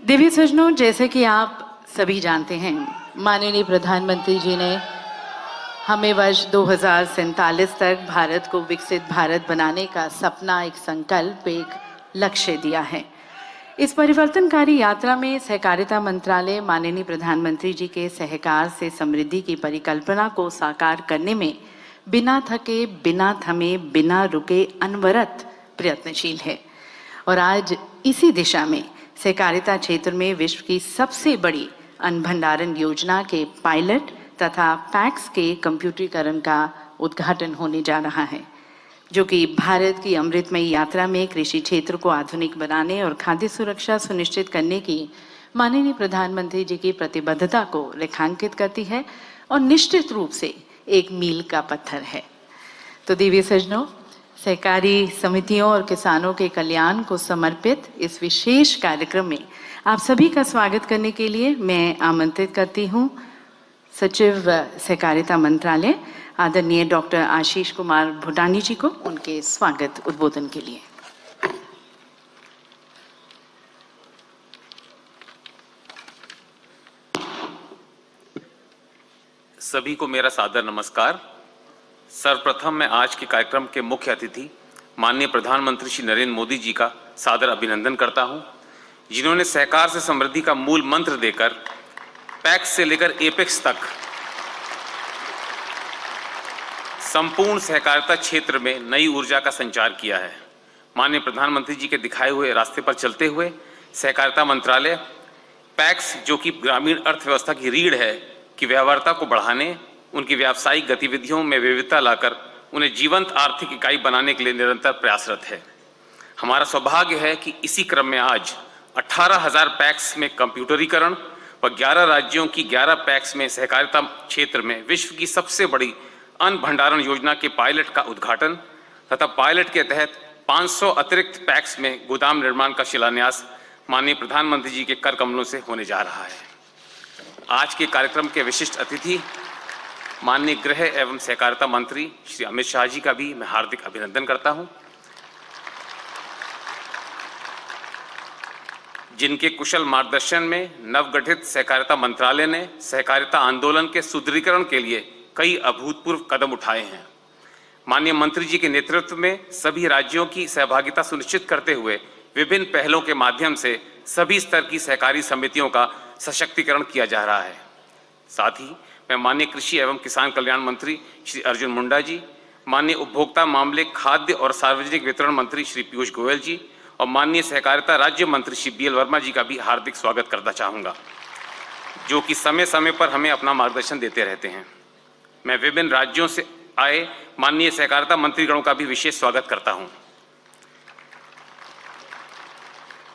देवी सज्जनों, जैसे कि आप सभी जानते हैं, माननीय प्रधानमंत्री जी ने हमें वर्ष 2047 तक भारत को विकसित भारत बनाने का सपना, एक संकल्प, एक लक्ष्य दिया है। इस परिवर्तनकारी यात्रा में सहकारिता मंत्रालय माननीय प्रधानमंत्री जी के सहकार से समृद्धि की परिकल्पना को साकार करने में बिना थके, बिना थमे, बिना रुके अनवरत प्रयत्नशील है। और आज इसी दिशा में सहकारिता क्षेत्र में विश्व की सबसे बड़ी अन्न भंडारण योजना के पायलट तथा पैक्स के कंप्यूटरीकरण का उद्घाटन होने जा रहा है, जो कि भारत की अमृतमयी यात्रा में कृषि क्षेत्र को आधुनिक बनाने और खाद्य सुरक्षा सुनिश्चित करने की माननीय प्रधानमंत्री जी की प्रतिबद्धता को रेखांकित करती है और निश्चित रूप से एक मील का पत्थर है। तो देवी सज्जनों, सहकारी समितियों और किसानों के कल्याण को समर्पित इस विशेष कार्यक्रम में आप सभी का स्वागत करने के लिए मैं आमंत्रित करती हूं सचिव सहकारिता मंत्रालय आदरणीय डॉक्टर आशीष कुमार भूटानी जी को उनके स्वागत उद्बोधन के लिए। सभी को मेरा सादर नमस्कार। सर्वप्रथम मैं आज के कार्यक्रम के मुख्य अतिथि माननीय प्रधानमंत्री श्री नरेंद्र मोदी जी का सादर अभिनंदन करता हूं, जिन्होंने सहकार से समृद्धि का मूल मंत्र देकर पैक्स से लेकर एपेक्स तक संपूर्ण सहकारिता क्षेत्र में नई ऊर्जा का संचार किया है। माननीय प्रधानमंत्री जी के दिखाए हुए रास्ते पर चलते हुए सहकारिता मंत्रालय पैक्स, जो कि ग्रामीण अर्थव्यवस्था की रीढ़ है, की व्यवहार्यता को बढ़ाने, उनकी व्यावसायिक गतिविधियों में विविधता लाकर उन्हें जीवंत आर्थिक इकाई बनाने के लिए निरंतर प्रयासरत है। हमारा सौभाग्य है कि इसी क्रम में आज 18,000 पैक्स में कंप्यूटरीकरण व 11 राज्यों की 11 पैक्स में सहकारिता क्षेत्र में विश्व की सबसे बड़ी अन्न भंडारण योजना के पायलट का उद्घाटन तथा पायलट के तहत 500 अतिरिक्त पैक्स में गोदाम निर्माण का शिलान्यास माननीय प्रधानमंत्री जी के कर कमलों से होने जा रहा है। आज के कार्यक्रम के विशिष्ट अतिथि माननीय गृह एवं सहकारिता मंत्री श्री अमित शाह जी का भी मैं हार्दिक अभिनंदन करता हूं, जिनके कुशल मार्गदर्शन में नवगठित सहकारिता मंत्रालय ने सहकारिता आंदोलन के सुदृढ़ीकरण के लिए कई अभूतपूर्व कदम उठाए हैं। माननीय मंत्री जी के नेतृत्व में सभी राज्यों की सहभागिता सुनिश्चित करते हुए विभिन्न पहलों के माध्यम से सभी स्तर की सहकारी समितियों का सशक्तिकरण किया जा रहा है। साथ ही मैं माननीय कृषि एवं किसान कल्याण मंत्री श्री अर्जुन मुंडा जी, माननीय उपभोक्ता मामले, खाद्य और सार्वजनिक वितरण मंत्री श्री पीयूष गोयल जी और माननीय सहकारिता राज्य मंत्री श्री BL वर्मा जी का भी हार्दिक स्वागत करना चाहूँगा, जो कि समय समय पर हमें अपना मार्गदर्शन देते रहते हैं। मैं विभिन्न राज्यों से आए माननीय सहकारिता मंत्रीगणों का भी विशेष स्वागत करता हूँ।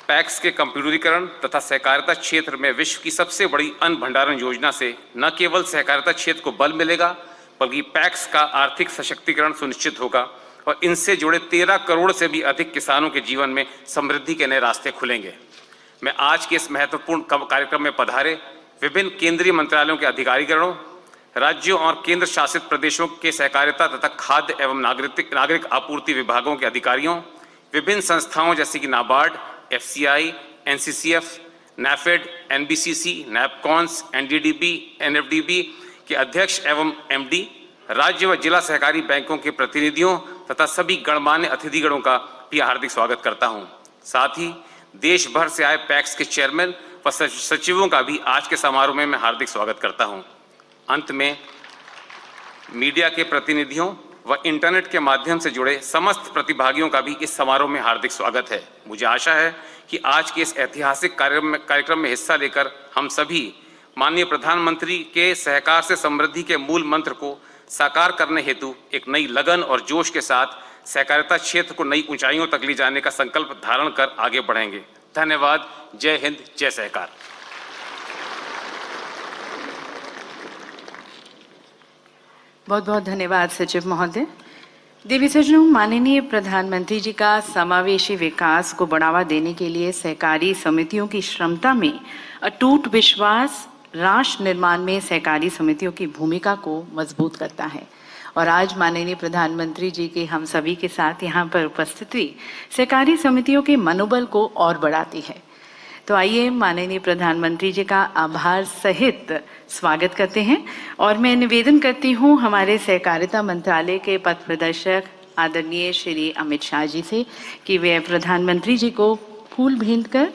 पैक्स के कंप्यूटरीकरण तथा सहकारिता क्षेत्र में विश्व की सबसे बड़ी अन्न भंडारण योजना से न केवल सहकारिता क्षेत्र को बल मिलेगा, बल्कि पैक्स का आर्थिक सशक्तिकरण सुनिश्चित होगा और इनसे जुड़े 13 करोड़ से भी अधिक किसानों के जीवन में समृद्धि के नए रास्ते खुलेंगे। मैं आज के इस महत्वपूर्ण कार्यक्रम में पधारे विभिन्न केंद्रीय मंत्रालयों के अधिकारीगणों, राज्यों और केंद्र शासित प्रदेशों के सहकारिता तथा खाद्य एवं नागरिक आपूर्ति विभागों के अधिकारियों, विभिन्न संस्थाओं जैसे कि NABARD, FCI, NCCF, NAFED, NBCC, NAPCONS, NDDB, NFDB के अध्यक्ष एवं MD, राज्य व जिला सहकारी बैंकों के प्रतिनिधियों तथा सभी गणमान्य अतिथिगणों का भी हार्दिक स्वागत करता हूं। साथ ही देश भर से आए पैक्स के चेयरमैन व सचिवों का भी आज के समारोह में मैं हार्दिक स्वागत करता हूं। अंत में मीडिया के प्रतिनिधियों व इंटरनेट के माध्यम से जुड़े समस्त प्रतिभागियों का भी इस समारोह में हार्दिक स्वागत है। मुझे आशा है कि आज के इस ऐतिहासिक कार्यक्रम में हिस्सा लेकर हम सभी माननीय प्रधानमंत्री के सहकार से समृद्धि के मूल मंत्र को साकार करने हेतु एक नई लगन और जोश के साथ सहकारिता क्षेत्र को नई ऊंचाइयों तक ले जाने का संकल्प धारण कर आगे बढ़ेंगे। धन्यवाद। जय हिंद, जय सहकार। बहुत बहुत धन्यवाद सचिव महोदय। देवी सज्जनों, माननीय प्रधानमंत्री जी का समावेशी विकास को बढ़ावा देने के लिए सहकारी समितियों की क्षमता में अटूट विश्वास राष्ट्र निर्माण में सहकारी समितियों की भूमिका को मजबूत करता है। और आज माननीय प्रधानमंत्री जी के हम सभी के साथ यहाँ पर उपस्थिति सहकारी समितियों के मनोबल को और बढ़ाती है। तो आइए माननीय प्रधानमंत्री जी का आभार सहित स्वागत करते हैं। और मैं निवेदन करती हूँ हमारे सहकारिता मंत्रालय के पथ प्रदर्शक आदरणीय श्री अमित शाह जी से कि वे प्रधानमंत्री जी को फूल भेंट कर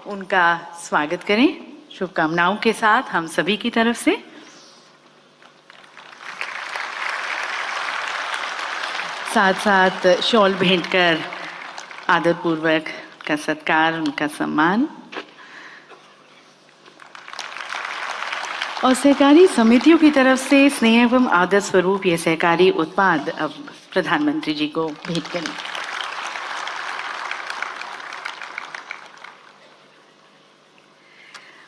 उनका स्वागत करें। शुभकामनाओं के साथ हम सभी की तरफ से। साथ साथ शॉल भेंट कर आदरपूर्वक का सत्कार, उनका सम्मान। और सहकारी समितियों की तरफ से स्नेह एवं आदर स्वरूप ये सहकारी उत्पाद अब प्रधानमंत्री जी को भेंट करें।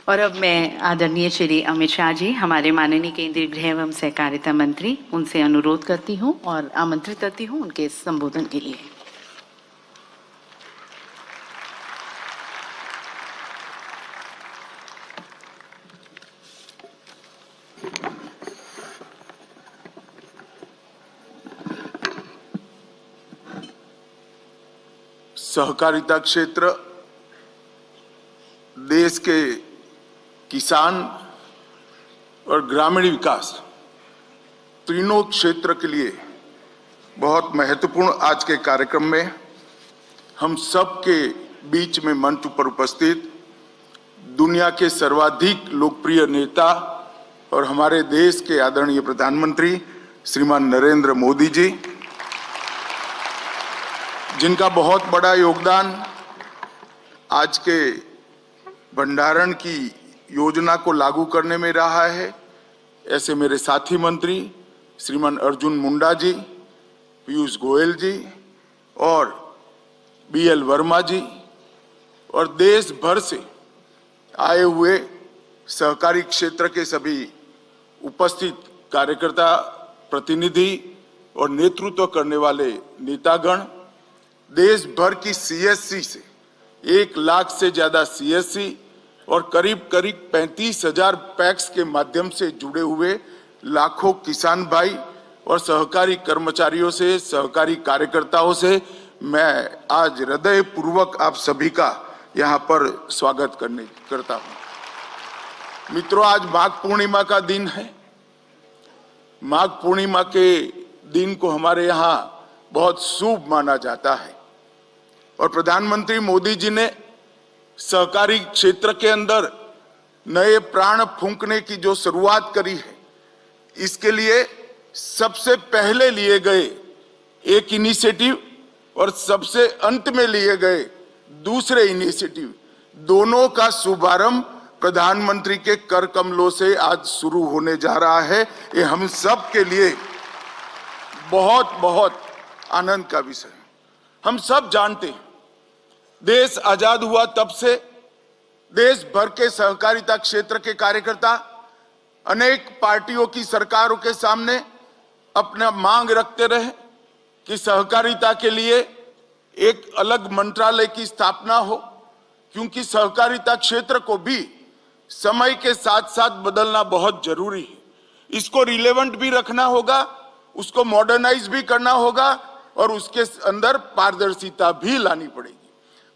और अब मैं आदरणीय श्री अमित शाह जी, हमारे माननीय केंद्रीय गृह एवं सहकारिता मंत्री, उनसे अनुरोध करती हूँ और आमंत्रित करती हूँ उनके संबोधन के लिए। सहकारिता क्षेत्र देश के किसान और ग्रामीण विकास तीनों क्षेत्र के लिए बहुत महत्वपूर्ण आज के कार्यक्रम में हम सब के बीच में मंच पर उपस्थित दुनिया के सर्वाधिक लोकप्रिय नेता और हमारे देश के आदरणीय प्रधानमंत्री श्रीमान नरेंद्र मोदी जी, जिनका बहुत बड़ा योगदान आज के भंडारण की योजना को लागू करने में रहा है, ऐसे मेरे साथी मंत्री श्रीमान अर्जुन मुंडा जी, पीयूष गोयल जी और बीएल वर्मा जी और देश भर से आए हुए सहकारी क्षेत्र के सभी उपस्थित कार्यकर्ता, प्रतिनिधि और नेतृत्व करने वाले नेतागण, देश भर की सीएससी से 1 लाख से ज्यादा सीएससी और करीब 35,000 पैक्स के माध्यम से जुड़े हुए लाखों किसान भाई और सहकारी कर्मचारियों से, सहकारी कार्यकर्ताओं से मैं आज हृदय पूर्वक आप सभी का यहाँ पर स्वागत करता हूँ। मित्रों, आज माघ पूर्णिमा का दिन है। माघ पूर्णिमा के दिन को हमारे यहाँ बहुत शुभ माना जाता है और प्रधानमंत्री मोदी जी ने सहकारी क्षेत्र के अंदर नए प्राण फूंकने की जो शुरुआत करी है, इसके लिए सबसे पहले लिए गए एक इनिशिएटिव और सबसे अंत में लिए गए दूसरे इनिशिएटिव, दोनों का शुभारंभ प्रधानमंत्री के कर कमलों से आज शुरू होने जा रहा है। ये हम सब के लिए बहुत बहुत आनंद का विषय है। हम सब जानते हैं, देश आजाद हुआ तब से देश भर के सहकारिता क्षेत्र के कार्यकर्ता अनेक पार्टियों की सरकारों के सामने अपना मांग रखते रहे कि सहकारिता के लिए एक अलग मंत्रालय की स्थापना हो, क्योंकि सहकारिता क्षेत्र को भी समय के साथ साथ बदलना बहुत जरूरी है। इसको रिलेवेंट भी रखना होगा, उसको मॉडर्नाइज भी करना होगा और उसके अंदर पारदर्शिता भी लानी पड़ेगी।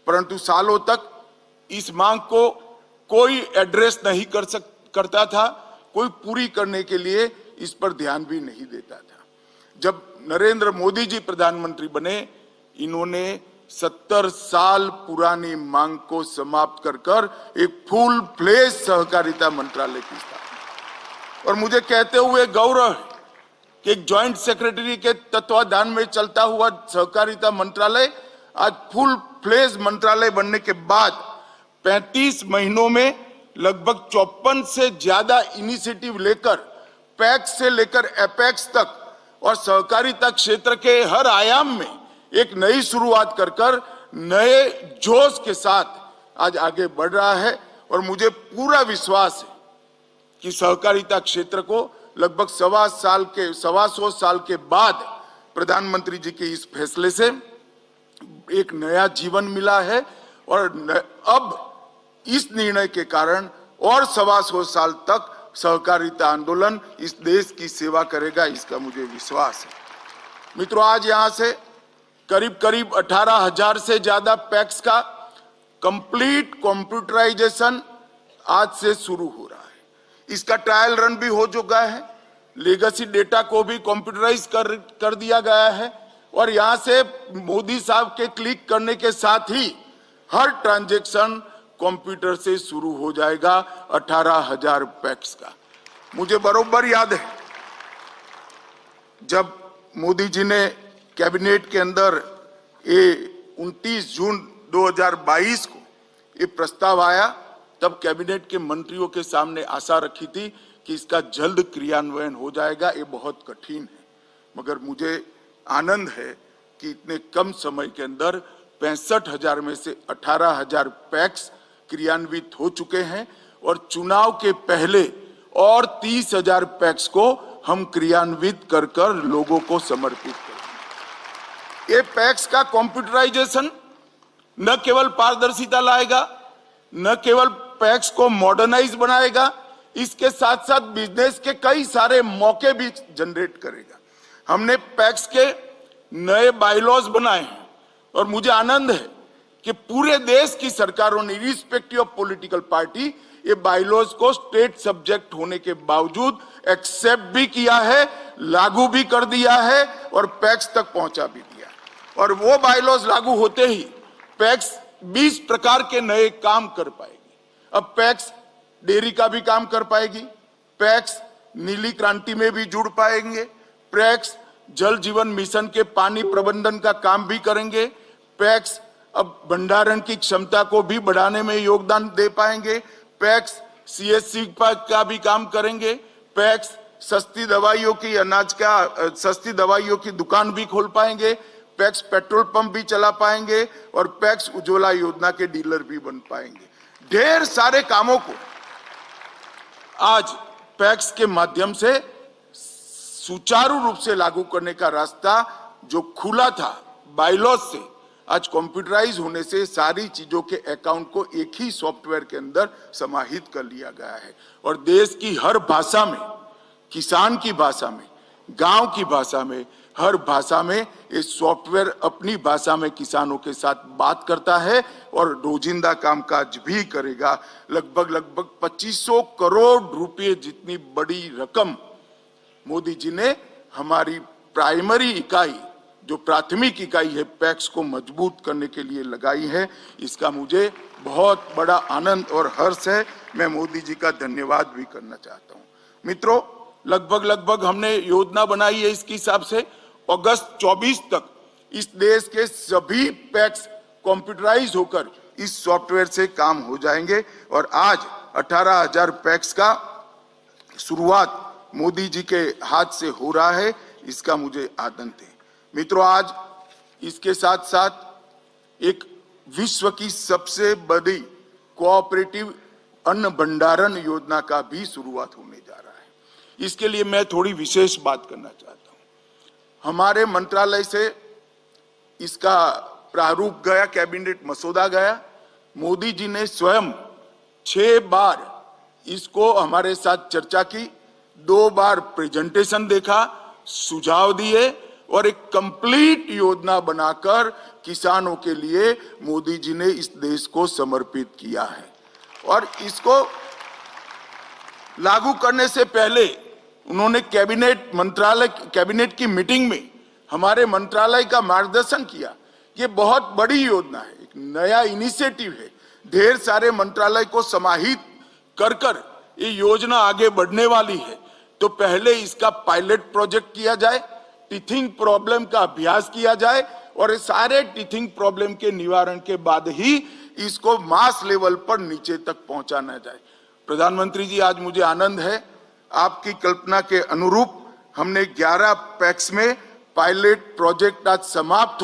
परंतु सालों तक इस मांग को कोई एड्रेस नहीं करता था, कोई पूरी करने के लिए इस पर ध्यान भी नहीं देता था। जब नरेंद्र मोदी जी प्रधानमंत्री बने, इन्होंने 70 साल पुरानी मांग को समाप्त कर एक फुल फ्लेज सहकारिता मंत्रालय की स्थापना। और मुझे कहते हुए गौरव है कि एक ज्वाइंट सेक्रेटरी के तत्वाधान में चलता हुआ सहकारिता मंत्रालय आज फुल फ्लेज मंत्रालय बनने के बाद 35 महीनों में लगभग 54 से ज्यादा इनिशिएटिव लेकर पैक्स से लेकर एपेक्स तक और सहकारिता क्षेत्र के हर आयाम में एक नई शुरुआत कर नए जोश के साथ आज आगे बढ़ रहा है। और मुझे पूरा विश्वास है कि सहकारिता क्षेत्र को लगभग 125 साल के बाद प्रधानमंत्री जी के इस फैसले से एक नया जीवन मिला है और अब इस निर्णय के कारण और 125 साल तक सहकारिता आंदोलन इस देश की सेवा करेगा, इसका मुझे विश्वास है। मित्रों, आज यहाँ से करीब 18,000 से ज्यादा पैक्स का कंप्लीट कंप्यूटराइजेशन आज से शुरू हो रहा है। इसका ट्रायल रन भी हो चुका है। लेगेसी डेटा को भी कंप्यूटराइज कर दिया गया है और यहां से मोदी साहब के क्लिक करने के साथ ही हर ट्रांजैक्शन कंप्यूटर से शुरू हो जाएगा 18,000 पैक्स का। मुझे बरोबर याद है जब मोदी जी ने कैबिनेट के अंदर ये 29 जून 2022 को ये प्रस्ताव आया, तब कैबिनेट के मंत्रियों के सामने आशा रखी थी कि इसका जल्द क्रियान्वयन हो जाएगा। ये बहुत कठिन है, मगर मुझे आनंद है कि इतने कम समय के अंदर 65,000 में से 18,000 पैक्स क्रियान्वित हो चुके हैं और चुनाव के पहले और 30,000 पैक्स को हम क्रियान्वित कर कर लोगों को समर्पित करेंगे। ये पैक्स का कंप्यूटराइजेशन न केवल पारदर्शिता लाएगा, न केवल पैक्स को मॉडर्नाइज बनाएगा, इसके साथ साथ बिजनेस के कई सारे मौके भी जनरेट करेगा। हमने पैक्स के नए बायलॉज बनाए हैं और मुझे आनंद है कि पूरे देश की सरकारों ने इरिस्पेक्टिव ऑफ पॉलिटिकल पार्टी ये बायलॉज को स्टेट सब्जेक्ट होने के बावजूद एक्सेप्ट भी किया है, लागू भी कर दिया है और पैक्स तक पहुंचा भी दिया। और वो बायलॉज लागू होते ही पैक्स 20 प्रकार के नए काम कर पाएगी। अब पैक्स डेयरी का भी काम कर पाएगी, पैक्स नीली क्रांति में भी जुड़ पाएंगे, पैक्स जल जीवन मिशन के पानी प्रबंधन का काम भी करेंगे, पैक्स अब भंडारण की क्षमता को भी बढ़ाने में योगदान दे पाएंगे, पैक्स सीएससी का भी काम करेंगे, पैक्स सस्ती दवाइयों की सस्ती दवाइयों की दुकान भी खोल पाएंगे, पैक्स पेट्रोल पंप भी चला पाएंगे और पैक्स उज्ज्वला योजना के डीलर भी बन पाएंगे। ढेर सारे कामों को आज पैक्स के माध्यम से सुचारू रूप से लागू करने का रास्ता जो खुला था बायलॉज से, आज कंप्यूटराइज होने से सारी चीजों के अकाउंट को एक ही सॉफ्टवेयर के अंदर समाहित कर लिया गया है और देश की हर भाषा में, किसान की भाषा में, गांव की भाषा में, हर भाषा में ये सॉफ्टवेयर अपनी भाषा में किसानों के साथ बात करता है और रोजिंदा कामकाज भी करेगा। लगभग 2500 करोड़ रुपए जितनी बड़ी रकम मोदी जी ने हमारी प्राइमरी इकाई, जो प्राथमिक इकाई है पैक्स को मजबूत करने के लिए लगाई है। इसका मुझे बहुत बड़ा आनंद और हर्ष है। मैं मोदी जी का धन्यवाद भी करना चाहता हूं। मित्रों, लगभग हमने योजना बनाई है इसके हिसाब से अगस्त 24 तक इस देश के सभी पैक्स कंप्यूटराइज होकर इस सॉफ्टवेयर से काम हो जाएंगे और आज 18,000 पैक्स का शुरुआत मोदी जी के हाथ से हो रहा है। इसका मुझे आनंद है। मित्रों, आज इसके साथ साथ एक विश्व की सबसे बड़ी कोऑपरेटिव अन्न भंडारण योजना का भी शुरुआत होने जा रहा है। इसके लिए मैं थोड़ी विशेष बात करना चाहता हूं। हमारे मंत्रालय से इसका प्रारूप गया, कैबिनेट मसौदा गया। मोदी जी ने स्वयं 6 बार इसको हमारे साथ चर्चा की, 2 बार प्रेजेंटेशन देखा, सुझाव दिए और एक कंप्लीट योजना बनाकर किसानों के लिए मोदी जी ने इस देश को समर्पित किया है। और इसको लागू करने से पहले उन्होंने कैबिनेट की मीटिंग में हमारे मंत्रालय का मार्गदर्शन किया। ये बहुत बड़ी योजना है, एक नया इनिशिएटिव है, ढेर सारे मंत्रालय को समाहित कर ये योजना आगे बढ़ने वाली है। तो पहले इसका पायलट प्रोजेक्ट किया जाए, टीथिंग प्रॉब्लम का अभ्यास किया जाए और सारे टीथिंग प्रॉब्लम के निवारण के बाद ही इसको मास लेवल पर नीचे तक पहुंचाना जाए। प्रधानमंत्री जी, आज मुझे आनंद है, आपकी कल्पना के अनुरूप हमने 11 पैक्स में पायलट प्रोजेक्ट आज समाप्त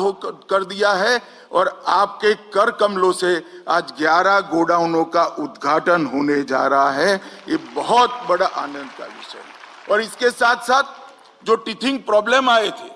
कर दिया है और आपके कर कमलों से आज 11 गोडाउनों का उद्घाटन होने जा रहा है। ये बहुत बड़ा आनंद का विषय है। और इसके साथ साथ जो टीथिंग प्रॉब्लम आए थे,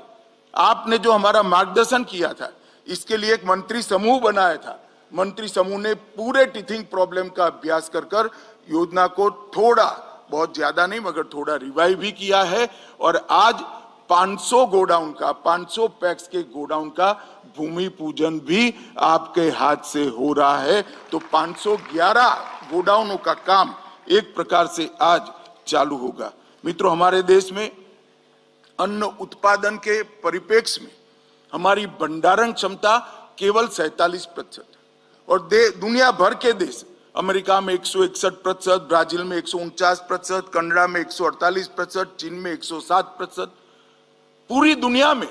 आपने जो हमारा मार्गदर्शन किया था, इसके लिए एक मंत्री समूह बनाया था। मंत्री समूह ने पूरे टीथिंग प्रॉब्लम का अभ्यास कर योजना को थोड़ा, बहुत ज्यादा नहीं मगर थोड़ा रिवाइव भी किया है और आज 500 गोडाउन का, 500 पैक्स के गोडाउन का भूमि पूजन भी आपके हाथ से हो रहा है। तो 511 गोडाउनों का काम एक प्रकार से आज चालू होगा। मित्रों, हमारे देश में अन्न उत्पादन के परिप्रेक्ष्य में हमारी भंडारण क्षमता केवल 47% और दुनिया भर के देश अमेरिका में 161%, ब्राजील में 149%, कनाडा में 148%, चीन में 107%, पूरी दुनिया में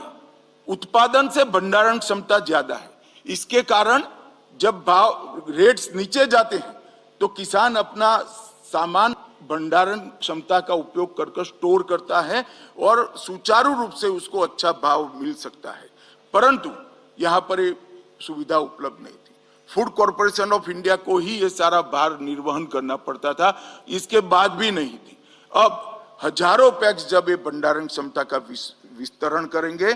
उत्पादन से भंडारण क्षमता ज्यादा है। इसके कारण जब भाव रेट्स नीचे जाते हैं तो किसान अपना सामान भंडारण क्षमता का उपयोग कर स्टोर करता है और सुचारू रूप से उसको अच्छा भाव मिल सकता है। परंतु यहाँ पर ये सुविधा उपलब्ध नहीं थी। फूड कॉरपोरेशन ऑफ इंडिया को ही ये सारा भार निर्वहन करना पड़ता था, इसके बाद भी नहीं थी। अब हजारों पैक्स जब ये भंडारण क्षमता का विस्तरण करेंगे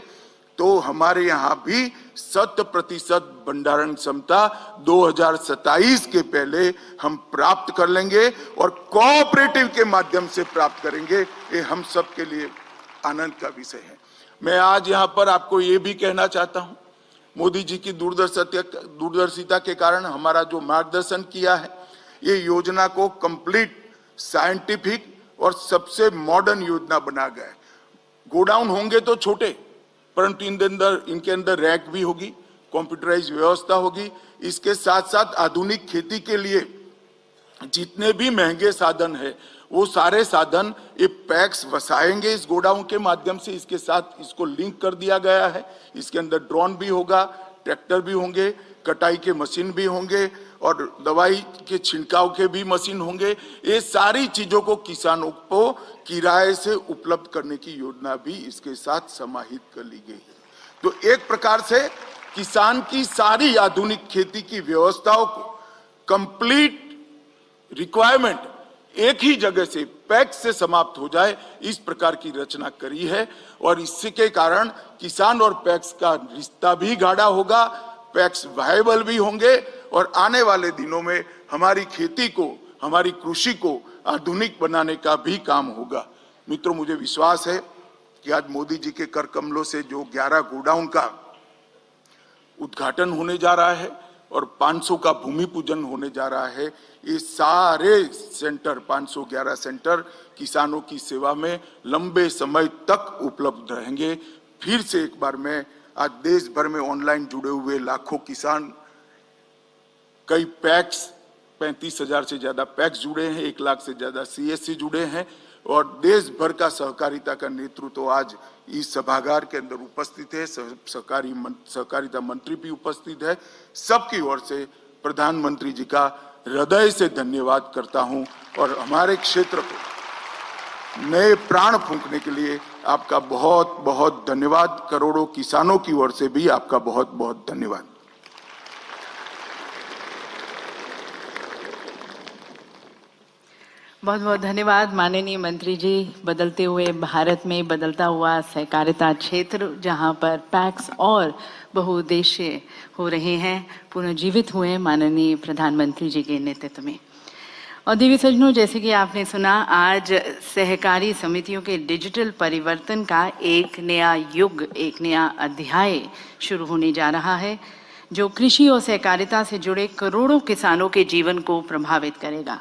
तो हमारे यहाँ भी 100% भंडारण क्षमता 2027 के पहले हम प्राप्त कर लेंगे और कोऑपरेटिव के माध्यम से प्राप्त करेंगे। ये हम सब के लिए आनंद का विषय है। मैं आज यहाँ पर आपको ये भी कहना चाहता हूँ, मोदी जी की दूरदर्शिता के कारण हमारा जो मार्गदर्शन किया है, ये योजना को कंप्लीट साइंटिफिक और सबसे मॉडर्न योजना बना गया है। गोडाउन होंगे तो छोटे, परंतु इनके अंदर रैक भी होगी, कंप्यूटराइज व्यवस्था होगी। इसके साथ साथ आधुनिक खेती के लिए जितने भी महंगे साधन है वो सारे साधन ये पैक्स वसाएंगे इस गोडाउन के माध्यम से। इसके साथ इसको लिंक कर दिया गया है। इसके अंदर ड्रोन भी होगा, ट्रैक्टर भी होंगे, कटाई के मशीन भी होंगे और दवाई के छिड़काव के भी मशीन होंगे। ये सारी चीजों को किसानों को किराए से उपलब्ध करने की योजना भी इसके साथ समाहित कर ली गई है। तो एक प्रकार से किसान की सारी आधुनिक खेती की व्यवस्थाओं को कंप्लीट रिक्वायरमेंट एक ही जगह से पैक्स से समाप्त हो जाए, इस प्रकार की रचना करी है। और इसके कारण किसान और पैक्स का रिश्ता भी गाढ़ा होगा, पैक्स वायबल भी होंगे और आने वाले दिनों में हमारी खेती को, हमारी कृषि को आधुनिक बनाने का भी काम होगा। मित्रों, मुझे विश्वास है कि आज मोदी जी के कर कमलों से जो 11 गोडाउन का उद्घाटन होने जा रहा है और 500 का भूमि पूजन होने जा रहा है, ये सारे सेंटर 511 सेंटर किसानों की सेवा में लंबे समय तक उपलब्ध रहेंगे। फिर से एक बार मैं आज देश भर में ऑनलाइन जुड़े हुए लाखों किसान, कई पैक्स 35,000 से ज्यादा पैक्स जुड़े हैं, 1 लाख से ज्यादा CSC जुड़े हैं और देश भर का सहकारिता का नेतृत्व आज इस सभागार के अंदर उपस्थित है। सहकारिता मंत्री भी उपस्थित है। सबकी ओर से प्रधानमंत्री जी का हृदय से धन्यवाद करता हूं और हमारे क्षेत्र को नए प्राण फूंकने के लिए आपका बहुत बहुत धन्यवाद। करोड़ों किसानों की ओर से भी आपका बहुत बहुत धन्यवाद। बहुत बहुत धन्यवाद माननीय मंत्री जी। बदलते हुए भारत में बदलता हुआ सहकारिता क्षेत्र, जहां पर पैक्स और बहुउद्देश्य हो रहे हैं, पुनर्जीवित हुए माननीय प्रधानमंत्री जी के नेतृत्व में। और देवी सज्जनों, जैसे कि आपने सुना, आज सहकारी समितियों के डिजिटल परिवर्तन का एक नया युग, एक नया अध्याय शुरू होने जा रहा है, जो कृषि और सहकारिता से जुड़े करोड़ों किसानों के जीवन को प्रभावित करेगा।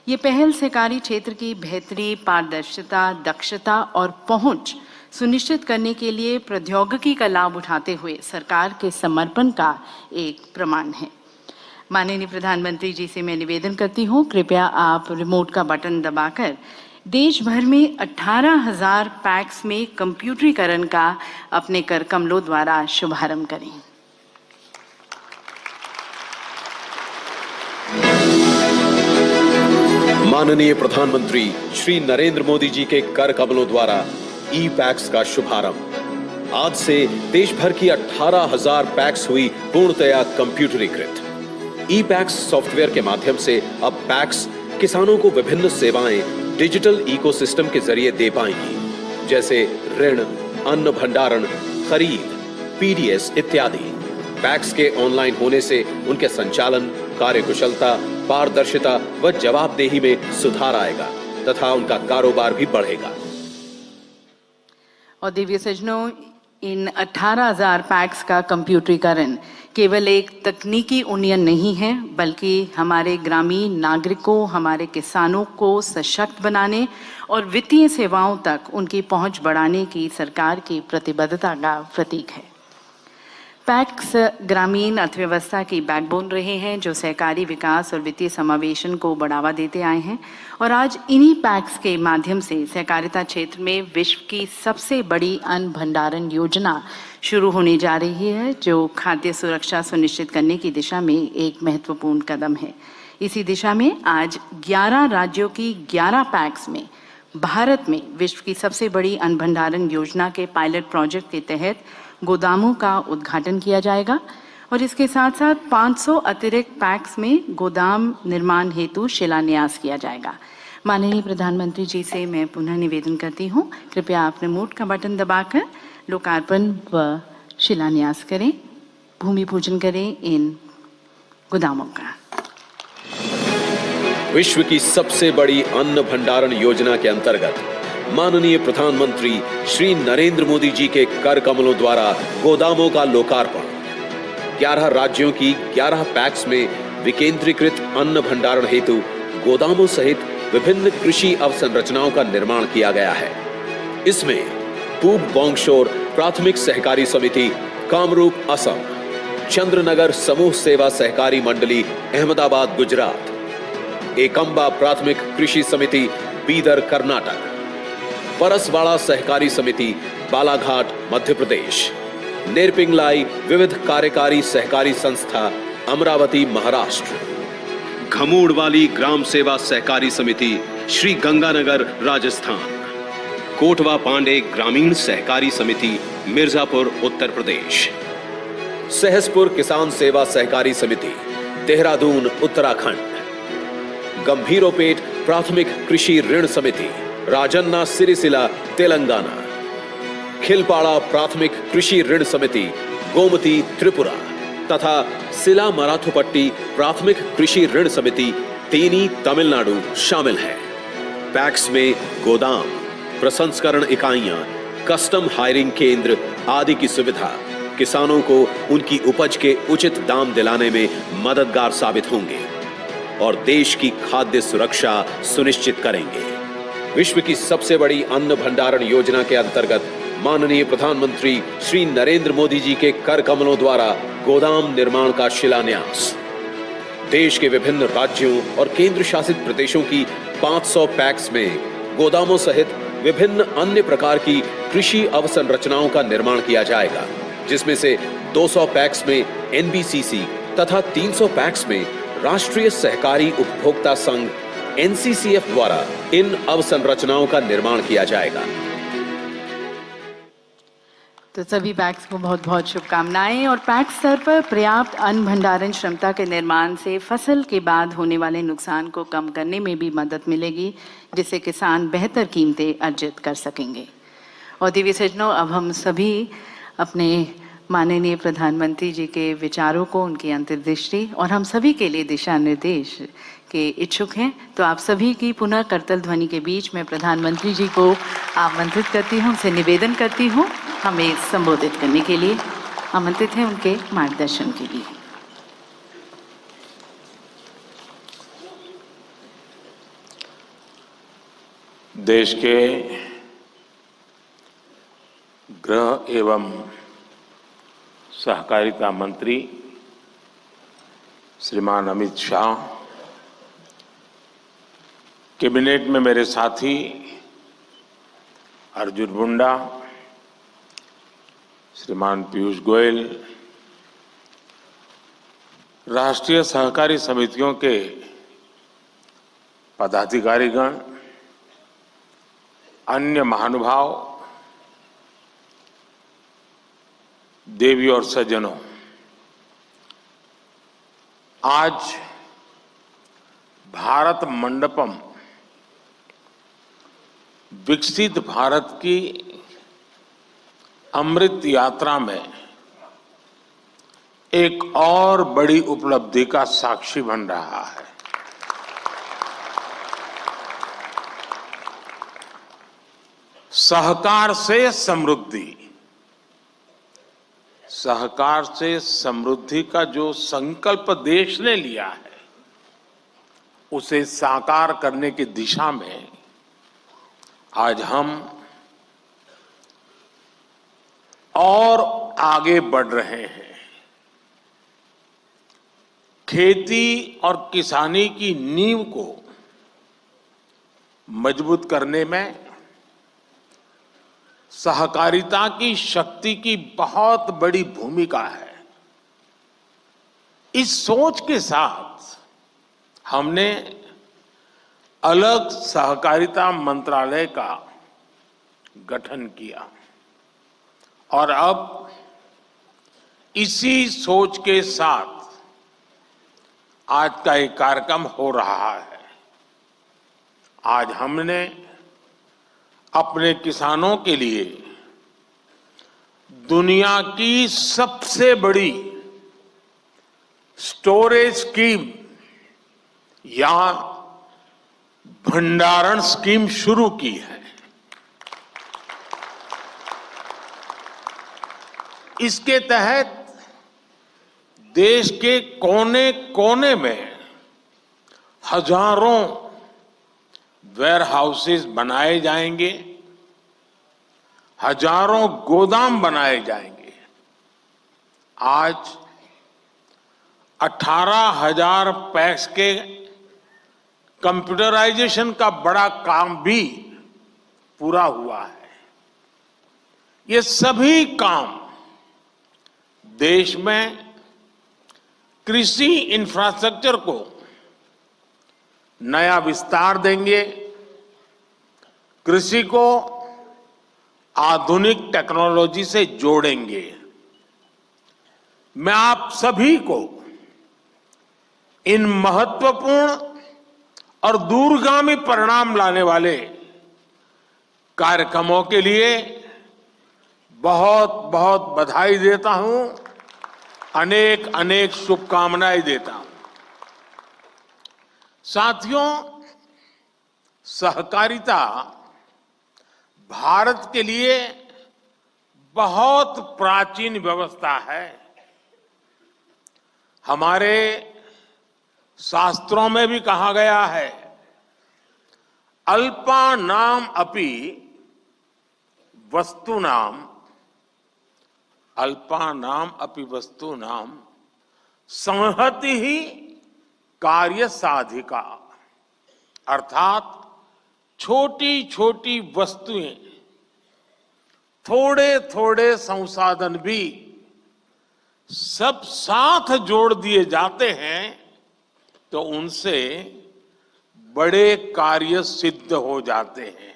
ये पहल सहकारी क्षेत्र की बेहतरी, पारदर्शिता, दक्षता और पहुंच सुनिश्चित करने के लिए प्रौद्योगिकी का लाभ उठाते हुए सरकार के समर्पण का एक प्रमाण है। माननीय प्रधानमंत्री जी से मैं निवेदन करती हूँ, कृपया आप रिमोट का बटन दबाकर देश भर में 18,000 पैक्स में कंप्यूटरीकरण का अपने कर कमलों द्वारा शुभारंभ करें। माननीय प्रधानमंत्री श्री नरेंद्र मोदी जी के कर कमलों द्वारा ई पैक्स का शुभारंभ। आज से देश भर की 18,000 पैक्स हुई पूर्णतया कंप्यूटरीकृत। ई पैक्स सॉफ्टवेयर के माध्यम से अब पैक्स किसानों को विभिन्न सेवाएं डिजिटल इकोसिस्टम के जरिए दे पाएंगी, जैसे ऋण, अन्न भंडारण, खरीद, पीडीएस इत्यादि। पैक्स के ऑनलाइन होने से उनके संचालन, कार्यकुशलता, पारदर्शिता व जवाबदेही में सुधार आएगा तथा उनका कारोबार भी बढ़ेगा। और दिव्य सज्जनों, इन 18,000 पैक्स का कंप्यूटरीकरण केवल एक तकनीकी उन्नयन नहीं है, बल्कि हमारे ग्रामीण नागरिकों, हमारे किसानों को सशक्त बनाने और वित्तीय सेवाओं तक उनकी पहुंच बढ़ाने की सरकार की प्रतिबद्धता का प्रतीक है। पैक्स ग्रामीण अर्थव्यवस्था की बैकबोन रहे हैं, जो सहकारी विकास और वित्तीय समावेशन को बढ़ावा देते आए हैं। और आज इन्हीं पैक्स के माध्यम से सहकारिता क्षेत्र में विश्व की सबसे बड़ी अन्न भंडारण योजना शुरू होने जा रही है, जो खाद्य सुरक्षा सुनिश्चित करने की दिशा में एक महत्वपूर्ण कदम है। इसी दिशा में आज 11 राज्यों की 11 पैक्स में भारत में विश्व की सबसे बड़ी अन्न भंडारण योजना के पायलट प्रोजेक्ट के तहत गोदामों का उद्घाटन किया जाएगा और इसके साथ साथ 500 अतिरिक्त पैक्स में गोदाम निर्माण हेतु शिलान्यास किया जाएगा। माननीय प्रधानमंत्री जी से मैं पुनः निवेदन करती हूँ, कृपया आप रिमोट का बटन दबाकर लोकार्पण व शिलान्यास करें, भूमि पूजन करें इन गोदामों का। विश्व की सबसे बड़ी अन्न भंडारण योजना के अंतर्गत माननीय प्रधानमंत्री श्री नरेंद्र मोदी जी के कर कमलों द्वारा गोदामों का लोकार्पण। 11 राज्यों की 11 पैक्स में विकेंद्रीकृत अन्न भंडारण हेतु गोदामों सहित विभिन्न कृषि अवसंरचनाओं का निर्माण किया गया है। इसमें पूब बोंगशोर प्राथमिक सहकारी समिति कामरूप असम, चंद्रनगर समूह सेवा सहकारी मंडली अहमदाबाद गुजरात, एकंबा प्राथमिक कृषि समिति बीदर कर्नाटक, परसवाड़ा सहकारी समिति बालाघाट मध्य प्रदेश, नेरपिंगलाई विविध कार्यकारी सहकारी संस्था अमरावती महाराष्ट्र, घमूड़वाली ग्राम सेवा सहकारी समिति श्री गंगानगर राजस्थान, कोटवा पांडे ग्रामीण सहकारी समिति मिर्जापुर उत्तर प्रदेश, सहसपुर किसान सेवा सहकारी समिति देहरादून उत्तराखंड, गंभीरोपेट प्राथमिक कृषि ऋण समिति राजन्ना सिरिसिला तेलंगाना, खिलपाड़ा प्राथमिक कृषि ऋण समिति गोमती त्रिपुरा तथा सिला मराथुपट्टी प्राथमिक कृषि ऋण समिति तेनी तमिलनाडु शामिल है। पैक्स में गोदाम, प्रसंस्करण इकाइयां, कस्टम हायरिंग केंद्र आदि की सुविधा किसानों को उनकी उपज के उचित दाम दिलाने में मददगार साबित होंगे और देश की खाद्य सुरक्षा सुनिश्चित करेंगे। विश्व की सबसे बड़ी अन्न भंडारण योजना के अंतर्गत माननीय प्रधानमंत्री श्री नरेंद्र मोदी जी के कर कमलों द्वारा गोदाम निर्माण का शिलान्यास, देश के विभिन्न राज्यों और केंद्र शासित प्रदेशों की 500 पैक्स में गोदामों सहित विभिन्न अन्य प्रकार की कृषि अवसंरचनाओं का निर्माण किया जाएगा, जिसमें से 200 पैक्स में एनबीसीसी तथा 300 पैक्स में राष्ट्रीय सहकारी उपभोक्ता संघ एनसीसीएफ द्वारा इन अवसंरचनाओं का निर्माण किया जाएगा। तो सभी पैक्स को बहुत बहुत शुभकामनाएं। और पैक्स स्तर पर पर्याप्त अन्न भंडारण क्षमता के निर्माण से फसल के बाद होने वाले नुकसान को कम करने में भी मदद मिलेगी, जिससे किसान बेहतर कीमतें अर्जित कर सकेंगे। और देवी सज्जनों, अब हम सभी अपने माननीय प्रधानमंत्री जी के विचारों को, उनकी अंतर्दृष्टि और हम सभी के लिए दिशा निर्देश के इच्छुक हैं। तो आप सभी की पुनः करतल ध्वनि के बीच में प्रधानमंत्री जी को आमंत्रित करती हूँ, उनसे निवेदन करती हूँ हमें संबोधित करने के लिए। आमंत्रित हैं उनके मार्गदर्शन के लिए। देश के गृह एवं सहकारिता मंत्री श्रीमान अमित शाह, कैबिनेट में मेरे साथी अर्जुन मुंडा, श्रीमान पीयूष गोयल, राष्ट्रीय सहकारी समितियों के पदाधिकारीगण, अन्य महानुभाव, देवी और सज्जनों, आज भारत मंडपम विकसित भारत की अमृत यात्रा में एक और बड़ी उपलब्धि का साक्षी बन रहा है। सहकार से समृद्धि, सहकार से समृद्धि का जो संकल्प देश ने लिया है उसे साकार करने की दिशा में आज हम और आगे बढ़ रहे हैं। खेती और किसानी की नींव को मजबूत करने में सहकारिता की शक्ति की बहुत बड़ी भूमिका है। इस सोच के साथ हमने अलग सहकारिता मंत्रालय का गठन किया और अब इसी सोच के साथ आज का एक कार्यक्रम हो रहा है। आज हमने अपने किसानों के लिए दुनिया की सबसे बड़ी स्टोरेज स्कीम या भंडारण स्कीम शुरू की है। इसके तहत देश के कोने कोने में हजारों वेयर हाउसेस बनाए जाएंगे, हजारों गोदाम बनाए जाएंगे। आज 18,000 पैक्स के कंप्यूटराइजेशन का बड़ा काम भी पूरा हुआ है। ये सभी काम देश में कृषि इंफ्रास्ट्रक्चर को नया विस्तार देंगे, कृषि को आधुनिक टेक्नोलॉजी से जोड़ेंगे। मैं आप सभी को इन महत्वपूर्ण और दूरगामी परिणाम लाने वाले कार्यक्रमों के लिए बहुत बहुत बधाई देता हूं, अनेक अनेक शुभकामनाएं देता हूं। साथियों, सहकारिता भारत के लिए बहुत प्राचीन व्यवस्था है। हमारे शास्त्रों में भी कहा गया है, अल्पानाम अपि वस्तूनाम, अल्पानाम अपि वस्तूनाम संहति ही कार्य साधिका। अर्थात छोटी छोटी वस्तुएं, थोड़े थोड़े संसाधन भी सब साथ जोड़ दिए जाते हैं तो उनसे बड़े कार्य सिद्ध हो जाते हैं।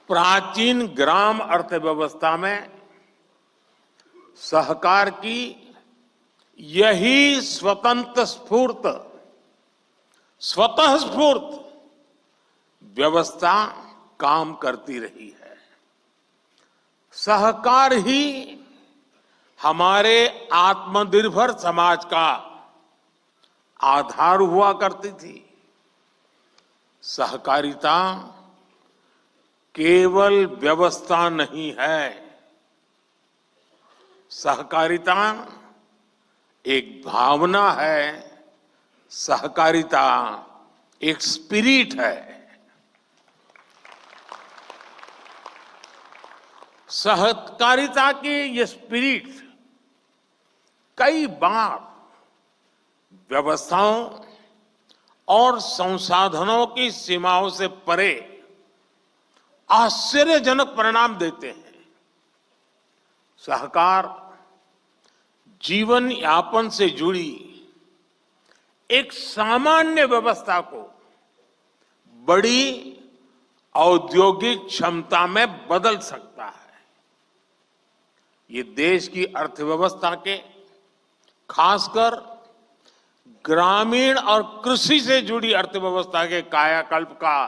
प्राचीन ग्राम अर्थव्यवस्था में सहकार की यही स्वतंत्र स्वतः स्फूर्त व्यवस्था काम करती रही है। सहकार ही हमारे आत्मनिर्भर समाज का आधार हुआ करती थी। सहकारिता केवल व्यवस्था नहीं है, सहकारिता एक भावना है, सहकारिता एक स्पिरिट है। सहकारिता की ये स्पिरिट कई बार व्यवस्थाओं और संसाधनों की सीमाओं से परे आश्चर्यजनक परिणाम देते हैं। सहकार जीवन यापन से जुड़ी एक सामान्य व्यवस्था को बड़ी औद्योगिक क्षमता में बदल सकता है। ये देश की अर्थव्यवस्था के, खासकर ग्रामीण और कृषि से जुड़ी अर्थव्यवस्था के कायाकल्प का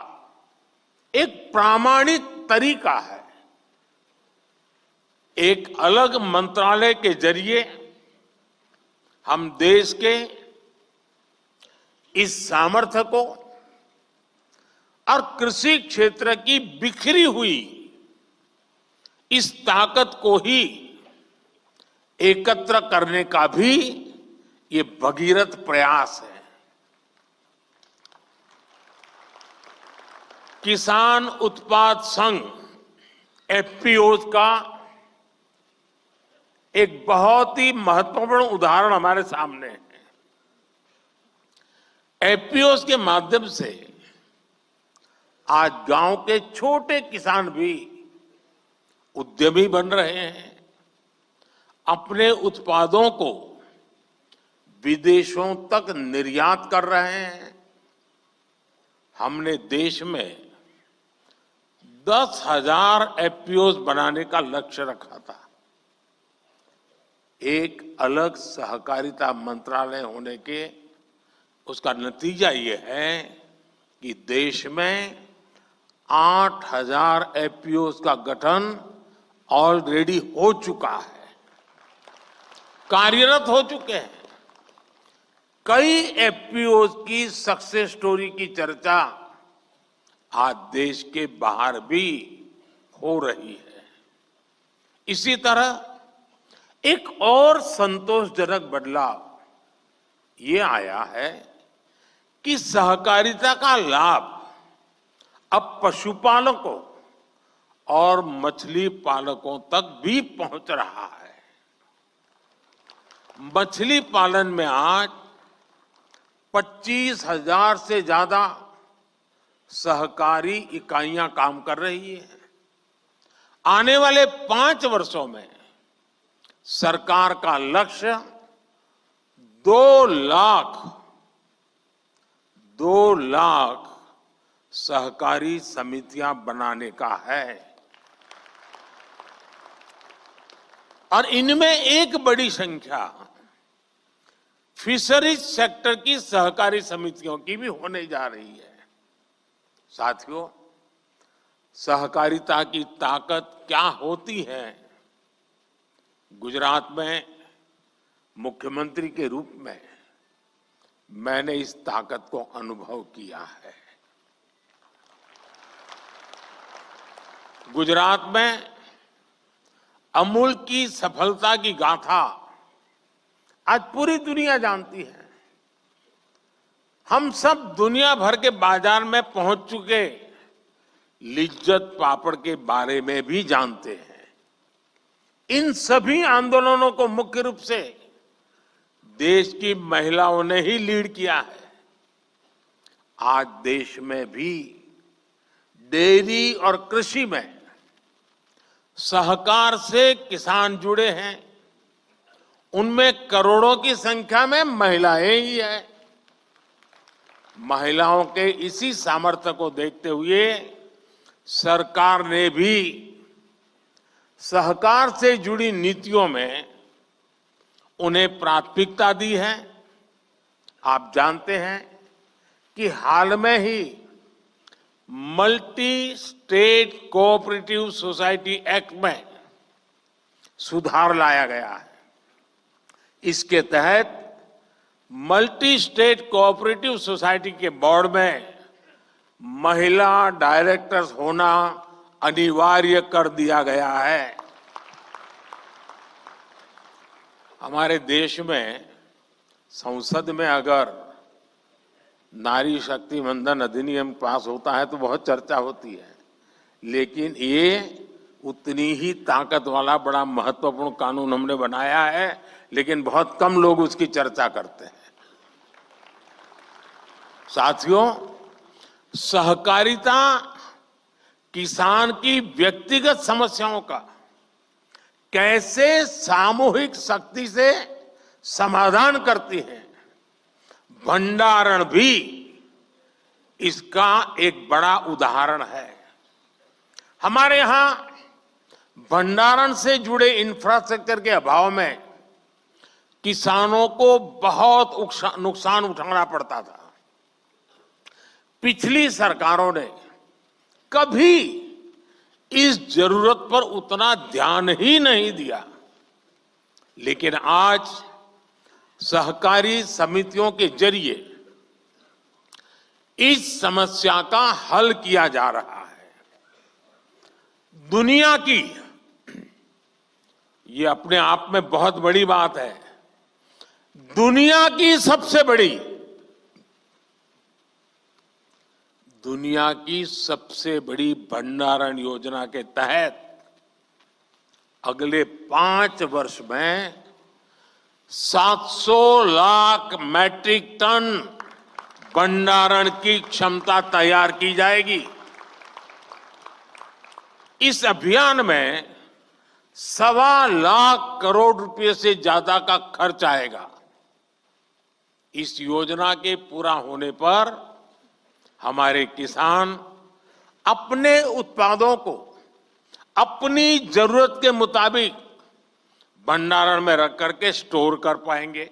एक प्रामाणिक तरीका है। एक अलग मंत्रालय के जरिए हम देश के इस सामर्थ्य को और कृषि क्षेत्र की बिखरी हुई इस ताकत को ही एकत्र करने का भी ये भगीरथ प्रयास है। किसान उत्पाद संघ एफपीओ का एक बहुत ही महत्वपूर्ण उदाहरण हमारे सामने है। एफपीओ के माध्यम से आज गांव के छोटे किसान भी उद्यमी बन रहे हैं, अपने उत्पादों को विदेशों तक निर्यात कर रहे हैं। हमने देश में 10,000 एफपीओ बनाने का लक्ष्य रखा था। एक अलग सहकारिता मंत्रालय होने के उसका नतीजा ये है कि देश में 8,000 एफपीओ का गठन ऑलरेडी हो चुका है, कार्यरत हो चुके हैं। कई एफपीओ की सक्सेस स्टोरी की चर्चा आज देश के बाहर भी हो रही है। इसी तरह एक और संतोषजनक बदलाव ये आया है कि सहकारिता का लाभ अब पशुपालकों और मछली पालकों तक भी पहुंच रहा है। मछली पालन में आज 25,000 से ज्यादा सहकारी इकाइयां काम कर रही है। आने वाले 5 वर्षों में सरकार का लक्ष्य 2 लाख सहकारी समितियां बनाने का है और इनमें एक बड़ी संख्या फिशरीज सेक्टर की सहकारी समितियों की भी होने जा रही है। साथियों, सहकारिता की ताकत क्या होती है, गुजरात में मुख्यमंत्री के रूप में मैंने इस ताकत को अनुभव किया है। गुजरात में अमूल की सफलता की गाथा आज पूरी दुनिया जानती है। हम सब दुनिया भर के बाजार में पहुंच चुके लिज्जत पापड़ के बारे में भी जानते हैं। इन सभी आंदोलनों को मुख्य रूप से देश की महिलाओं ने ही लीड किया है। आज देश में भी डेयरी और कृषि में सहकार से किसान जुड़े हैं। उनमें करोड़ों की संख्या में महिलाएं ही हैं। महिलाओं के इसी सामर्थ्य को देखते हुए सरकार ने भी सहकार से जुड़ी नीतियों में उन्हें प्राथमिकता दी है। आप जानते हैं कि हाल में ही multi state cooperative society act में सुधार लाया गया है। इसके तहत मल्टी स्टेट कोऑपरेटिव सोसाइटी के बोर्ड में महिला डायरेक्टर्स होना अनिवार्य कर दिया गया है। हमारे देश में संसद में अगर नारी शक्ति वंदन अधिनियम पास होता है तो बहुत चर्चा होती है, लेकिन ये उतनी ही ताकत वाला बड़ा महत्वपूर्ण कानून हमने बनाया है, लेकिन बहुत कम लोग उसकी चर्चा करते हैं। साथियों, सहकारिता किसान की व्यक्तिगत समस्याओं का कैसे सामूहिक शक्ति से समाधान करती है, भंडारण भी इसका एक बड़ा उदाहरण है। हमारे यहां भंडारण से जुड़े इंफ्रास्ट्रक्चर के अभाव में किसानों को बहुत नुकसान उठाना पड़ता था। पिछली सरकारों ने कभी इस जरूरत पर उतना ध्यान ही नहीं दिया, लेकिन आज सहकारी समितियों के जरिए इस समस्या का हल किया जा रहा है। दुनिया की ये अपने आप में बहुत बड़ी बात है। दुनिया की सबसे बड़ी भंडारण योजना के तहत अगले 5 वर्ष में 700 लाख मैट्रिक टन भंडारण की क्षमता तैयार की जाएगी। इस अभियान में 1.25 लाख करोड़ रुपए से ज्यादा का खर्च आएगा। इस योजना के पूरा होने पर हमारे किसान अपने उत्पादों को अपनी जरूरत के मुताबिक भंडारण में रख करके स्टोर कर पाएंगे।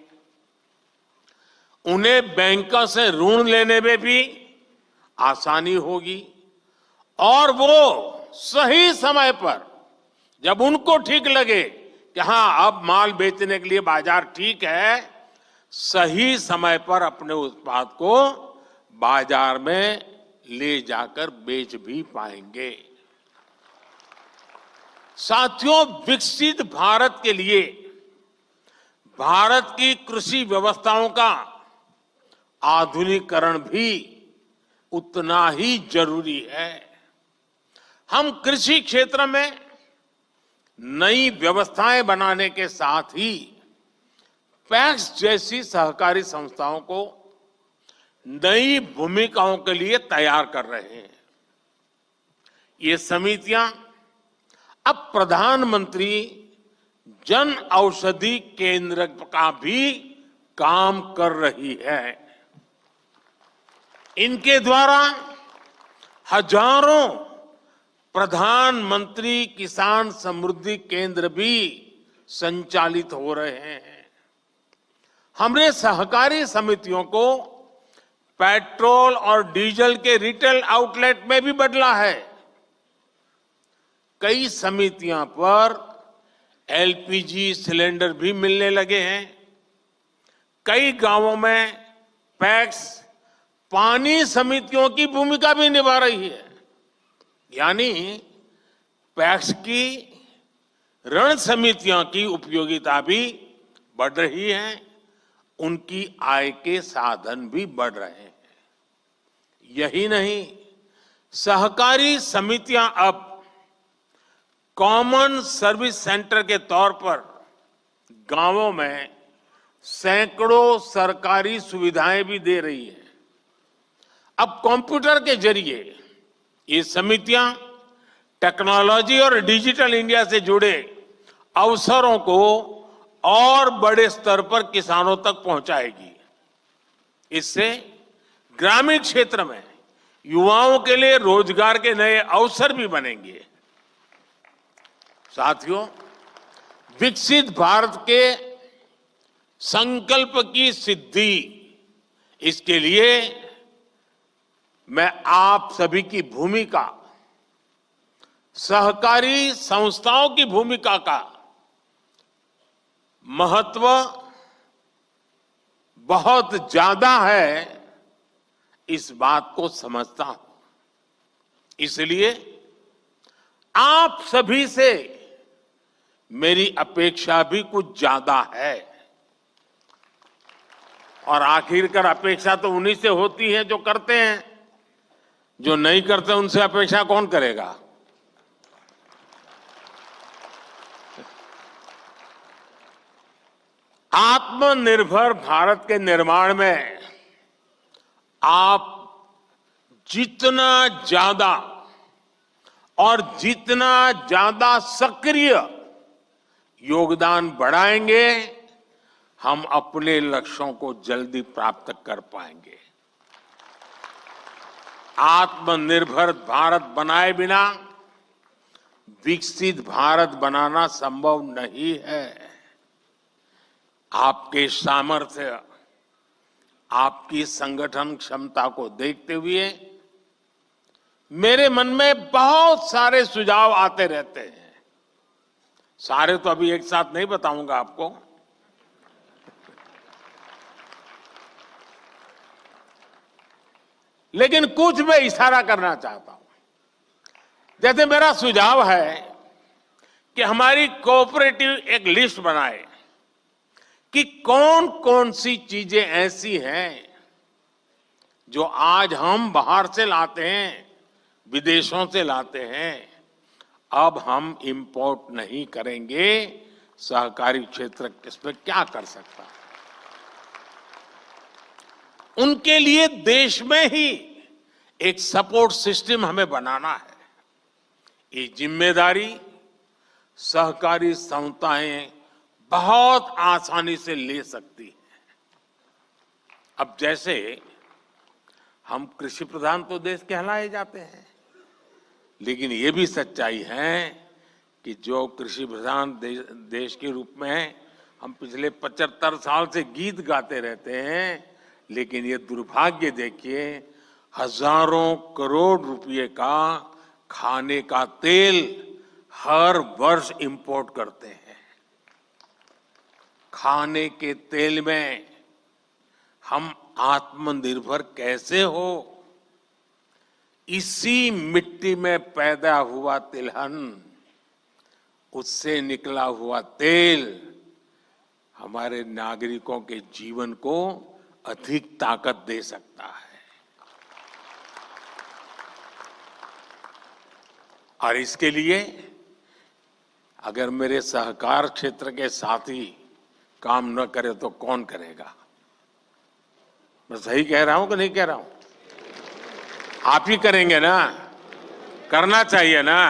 उन्हें बैंकों से ऋण लेने में भी आसानी होगी और वो सही समय पर, जब उनको ठीक लगे कि हां अब माल बेचने के लिए बाजार ठीक है, सही समय पर अपने उत्पाद को बाजार में ले जाकर बेच भी पाएंगे। साथियों, विकसित भारत के लिए भारत की कृषि व्यवस्थाओं का आधुनिकीकरण भी उतना ही जरूरी है। हम कृषि क्षेत्र में नई व्यवस्थाएं बनाने के साथ ही पैक्स जैसी सहकारी संस्थाओं को नई भूमिकाओं के लिए तैयार कर रहे हैं। ये समितियां अब प्रधानमंत्री जन औषधि केंद्र का भी काम कर रही है। इनके द्वारा हजारों प्रधानमंत्री किसान समृद्धि केंद्र भी संचालित हो रहे हैं। हमने सहकारी समितियों को पेट्रोल और डीजल के रिटेल आउटलेट में भी बदला है। कई समितियां पर एलपीजी सिलेंडर भी मिलने लगे हैं। कई गांवों में पैक्स पानी समितियों की भूमिका भी निभा रही है। यानी पैक्स की ऋण समितियों की उपयोगिता भी बढ़ रही है, उनकी आय के साधन भी बढ़ रहे हैं। यही नहीं, सहकारी समितियां अब कॉमन सर्विस सेंटर के तौर पर गांवों में सैकड़ों सरकारी सुविधाएं भी दे रही है। अब कंप्यूटर के जरिए ये समितियां टेक्नोलॉजी और डिजिटल इंडिया से जुड़े अवसरों को और बड़े स्तर पर किसानों तक पहुंचाएगी। इससे ग्रामीण क्षेत्र में युवाओं के लिए रोजगार के नए अवसर भी बनेंगे। साथियों, विकसित भारत के संकल्प की सिद्धि, इसके लिए मैं आप सभी की भूमिका, सहकारी संस्थाओं की भूमिका का महत्व बहुत ज्यादा है, इस बात को समझता हूं। इसलिए आप सभी से मेरी अपेक्षा भी कुछ ज्यादा है। और आखिरकार अपेक्षा तो उन्हीं से होती है जो करते हैं। जो नहीं करते उनसे अपेक्षा कौन करेगा? आत्मनिर्भर भारत के निर्माण में आप जितना ज्यादा और जितना ज्यादा सक्रिय योगदान बढ़ाएंगे, हम अपने लक्ष्यों को जल्दी प्राप्त कर पाएंगे। आत्मनिर्भर भारत बनाए बिना विकसित भारत बनाना संभव नहीं है। आपके सामर्थ्य, आपकी संगठन क्षमता को देखते हुए मेरे मन में बहुत सारे सुझाव आते रहते हैं। सारे तो अभी एक साथ नहीं बताऊंगा आपको। लेकिन कुछ मैं इशारा करना चाहता हूं। जैसे मेरा सुझाव है कि हमारी कोऑपरेटिव एक लिस्ट बनाए कि कौन कौन सी चीजें ऐसी हैं जो आज हम बाहर से लाते हैं, विदेशों से लाते हैं, अब हम इंपोर्ट नहीं करेंगे। सहकारी क्षेत्र इसमें क्या कर सकता है? उनके लिए देश में ही एक सपोर्ट सिस्टम हमें बनाना है। ये जिम्मेदारी सहकारी संस्थाएं बहुत आसानी से ले सकती हैं। अब जैसे हम कृषि प्रधान तो देश कहलाए जाते हैं, लेकिन ये भी सच्चाई है कि जो कृषि प्रधान देश के रूप में हम पिछले 75 साल से गीत गाते रहते हैं, लेकिन ये दुर्भाग्य देखिए, हजारों करोड़ रुपए का खाने का तेल हर वर्ष इंपोर्ट करते हैं। खाने के तेल में हम आत्मनिर्भर कैसे हो? इसी मिट्टी में पैदा हुआ तिलहन, उससे निकला हुआ तेल हमारे नागरिकों के जीवन को अधिक ताकत दे सकता है। और इसके लिए अगर मेरे सहकार क्षेत्र के साथी काम न करे तो कौन करेगा? मैं सही कह रहा हूं कि नहीं कह रहा हूं? आप ही करेंगे ना? करना चाहिए ना?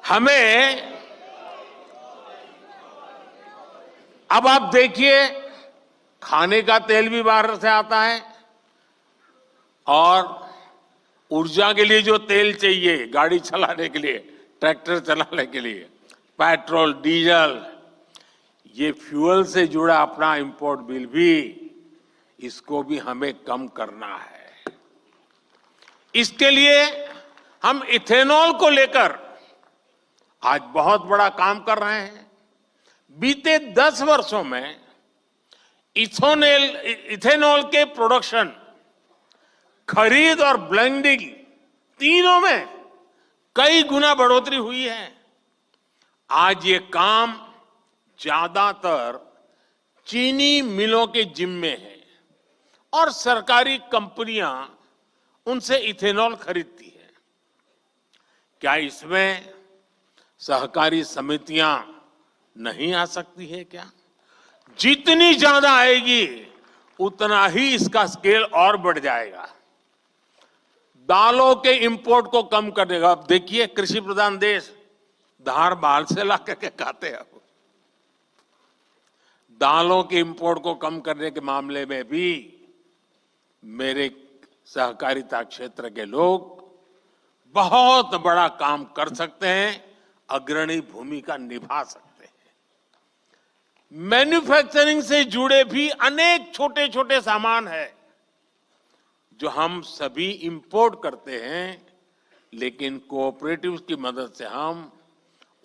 हमें अब आप देखिए, खाने का तेल भी बाहर से आता है और ऊर्जा के लिए जो तेल चाहिए गाड़ी चलाने के लिए, ट्रैक्टर चलाने के लिए, पेट्रोल, डीजल, ये फ्यूल से जुड़ा अपना इंपोर्ट बिल भी, इसको भी हमें कम करना है। इसके लिए हम इथेनॉल को लेकर आज बहुत बड़ा काम कर रहे हैं। बीते 10 वर्षों में इथेनॉल के प्रोडक्शन, खरीद और ब्लेंडिंग तीनों में कई गुना बढ़ोतरी हुई है। आज ये काम ज्यादातर चीनी मिलों के जिम्मे है और सरकारी कंपनियां उनसे इथेनॉल खरीदती है। क्या इसमें सहकारी समितियां नहीं आ सकती है क्या? जितनी ज्यादा आएगी उतना ही इसका स्केल और बढ़ जाएगा। दालों के इंपोर्ट को कम करने का, अब देखिए कृषि प्रधान देश धार बाल से ला करके खाते हैं। दालों के इंपोर्ट को कम करने के मामले में भी मेरे सहकारिता क्षेत्र के लोग बहुत बड़ा काम कर सकते हैं, अग्रणी भूमिका निभा सकते हैं। मैन्युफैक्चरिंग से जुड़े भी अनेक छोटे छोटे सामान है जो हम सभी इंपोर्ट करते हैं, लेकिन कोऑपरेटिव्स की मदद से हम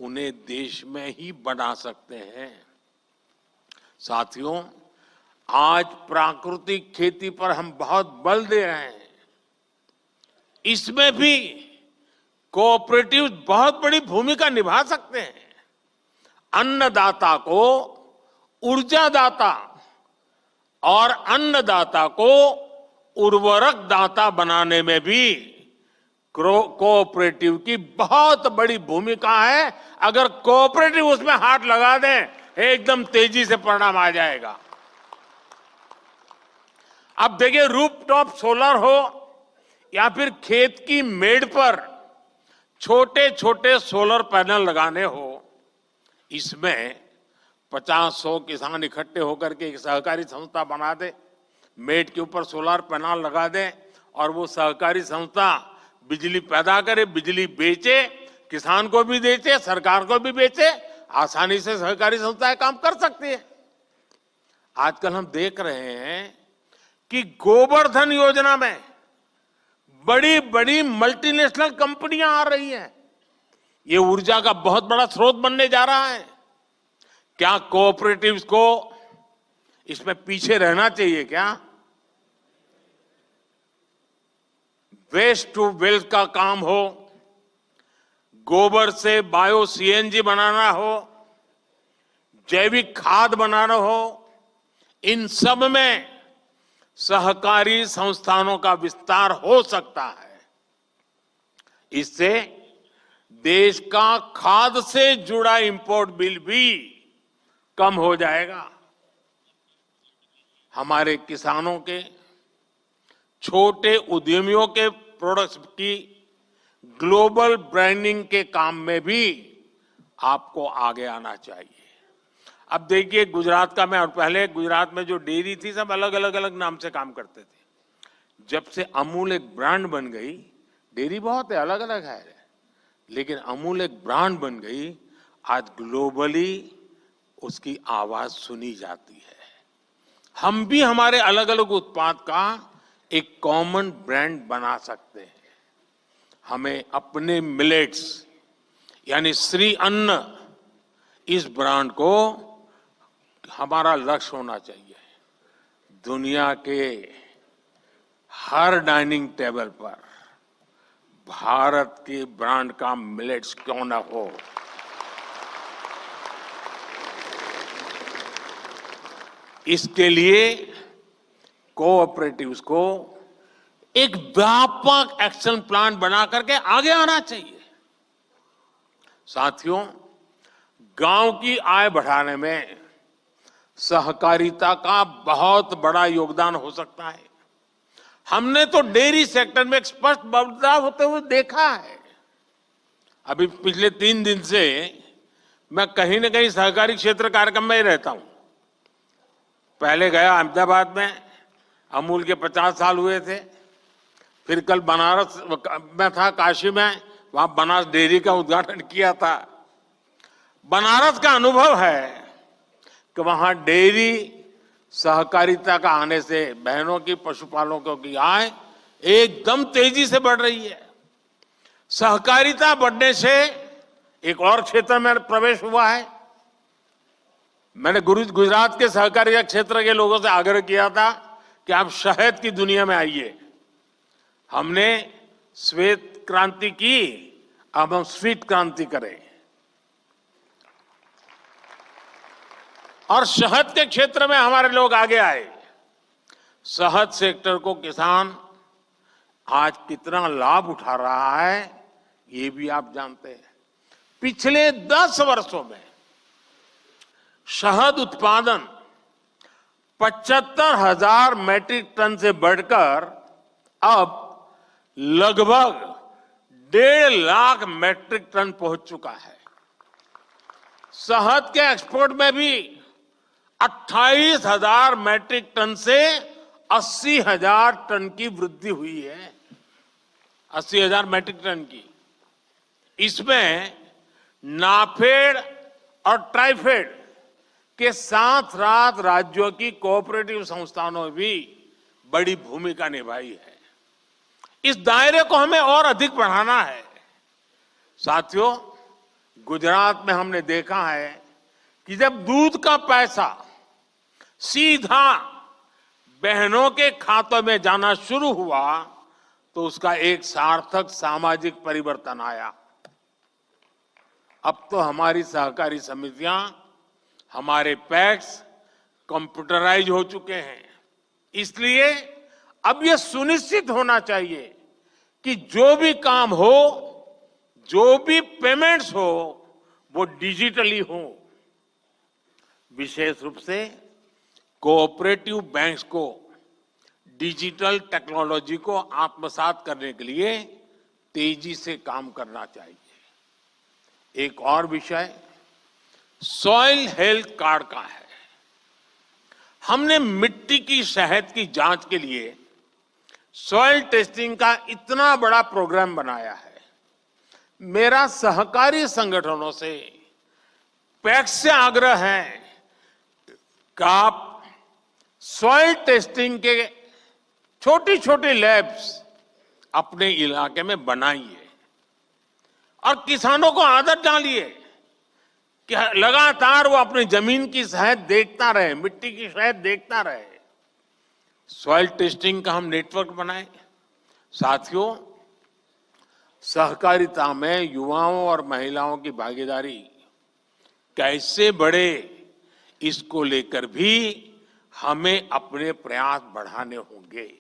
उन्हें देश में ही बना सकते हैं। साथियों, आज प्राकृतिक खेती पर हम बहुत बल दे रहे हैं। इसमें भी कोऑपरेटिव बहुत बड़ी भूमिका निभा सकते हैं। अन्नदाता को ऊर्जादाता और अन्नदाता को उर्वरक दाता बनाने में भी कोऑपरेटिव की बहुत बड़ी भूमिका है। अगर कोऑपरेटिव उसमें हाथ लगा दें, एकदम तेजी से परिणाम आ जाएगा। अब देखिए, रूफटॉप सोलर हो या फिर खेत की मेड़ पर छोटे छोटे सोलर पैनल लगाने हो, इसमें 50-100 किसान इकट्ठे होकर के एक सहकारी संस्था बना दे, मेड़ के ऊपर सोलर पैनल लगा दे और वो सहकारी संस्था बिजली पैदा करे, बिजली बेचे, किसान को भी बेचे, सरकार को भी बेचे। आसानी से सहकारी संस्थाएं काम कर सकती है। आजकल हम देख रहे हैं कि गोवर्धन योजना में बड़ी बड़ी मल्टीनेशनल कंपनियां आ रही हैं। ये ऊर्जा का बहुत बड़ा स्रोत बनने जा रहा है। क्या कोऑपरेटिव्स को इसमें पीछे रहना चाहिए क्या? वेस्ट टू वेल्थ का काम हो गोबर से बायो सीएनजी बनाना हो, जैविक खाद बनाना हो, इन सब में सहकारी संस्थानों का विस्तार हो सकता है। इससे देश का खाद से जुड़ा इंपोर्ट बिल भी कम हो जाएगा। हमारे किसानों के, छोटे उद्यमियों के प्रोडक्ट्स की ग्लोबल ब्रांडिंग के काम में भी आपको आगे आना चाहिए। अब देखिए गुजरात का मैं, और पहले गुजरात में जो डेयरी थी सब अलग अलग नाम से काम करते थे। जब से अमूल एक ब्रांड बन गई, डेयरी बहुत है, अलग अलग है, लेकिन अमूल एक ब्रांड बन गई, आज ग्लोबली उसकी आवाज सुनी जाती है। हम भी हमारे अलग अलग उत्पाद का एक कॉमन ब्रांड बना सकते हैं। हमें अपने मिलेट्स यानी श्री अन्न, इस ब्रांड को हमारा लक्ष्य होना चाहिए। दुनिया के हर डाइनिंग टेबल पर भारत के ब्रांड का मिलेट्स क्यों ना हो। इसके लिए कोऑपरेटिव्स को एक व्यापक एक्शन प्लान बना करके आगे आना चाहिए। साथियों, गांव की आय बढ़ाने में सहकारिता का बहुत बड़ा योगदान हो सकता है। हमने तो डेयरी सेक्टर में एक स्पष्ट बदलाव होते हुए देखा है। अभी पिछले 3 दिन से मैं कहीं न कहीं सहकारी क्षेत्र कार्यक्रम में ही रहता हूं। पहले गया अहमदाबाद में, अमूल के 50 साल हुए थे। फिर कल बनारस में था, काशी में, वहां बनारस डेयरी का उद्घाटन किया था। बनारस का अनुभव है कि वहां डेयरी सहकारिता का आने से बहनों की, पशुपालकों की आय एकदम तेजी से बढ़ रही है। सहकारिता बढ़ने से एक और क्षेत्र में प्रवेश हुआ है। मैंने गुजरात के सहकारिता क्षेत्र के लोगों से आग्रह किया था कि आप शहद की दुनिया में आइए। हमने श्वेत क्रांति की, अब हम स्वीट क्रांति करें। और शहद के क्षेत्र में हमारे लोग आगे आए। शहद सेक्टर को किसान आज कितना लाभ उठा रहा है, ये भी आप जानते हैं। पिछले 10 वर्षों में शहद उत्पादन 75,000 मैट्रिक टन से बढ़कर अब लगभग 1.5 लाख मैट्रिक टन पहुंच चुका है। शहद के एक्सपोर्ट में भी 28,000 मैट्रिक टन से 80,000 टन की वृद्धि हुई है। 80,000 मैट्रिक टन की। इसमें नाफेड और ट्राइफेड के साथ साथ राज्यों की कोऑपरेटिव संस्थानों ने भी बड़ी भूमिका निभाई है। इस दायरे को हमें और अधिक बढ़ाना है। साथियों, गुजरात में हमने देखा है कि जब दूध का पैसा सीधा बहनों के खातों में जाना शुरू हुआ तो उसका एक सार्थक सामाजिक परिवर्तन आया। अब तो हमारी सहकारी समितियां, हमारे पैक्स कंप्यूटराइज हो चुके हैं। इसलिए अब यह सुनिश्चित होना चाहिए कि जो भी काम हो, जो भी पेमेंट्स हो, वो डिजिटली हो। विशेष रूप से कोऑपरेटिव बैंक्स को डिजिटल टेक्नोलॉजी को आत्मसात करने के लिए तेजी से काम करना चाहिए। एक और विषय सॉइल हेल्थ कार्ड का है। हमने मिट्टी की सेहत की जांच के लिए सॉइल टेस्टिंग का इतना बड़ा प्रोग्राम बनाया है। मेरा सहकारी संगठनों से, पैक्स से आग्रह है कि आप सॉइल टेस्टिंग के छोटी छोटी लैब्स अपने इलाके में बनाइए और किसानों को आदत डालिए कि लगातार वो अपनी जमीन की सेहत देखता रहे, मिट्टी की सेहत देखता रहे। सॉइल टेस्टिंग का हम नेटवर्क बनाए। साथियों, सहकारिता में युवाओं और महिलाओं की भागीदारी कैसे बढ़े, इसको लेकर भी हमें अपने प्रयास बढ़ाने होंगे।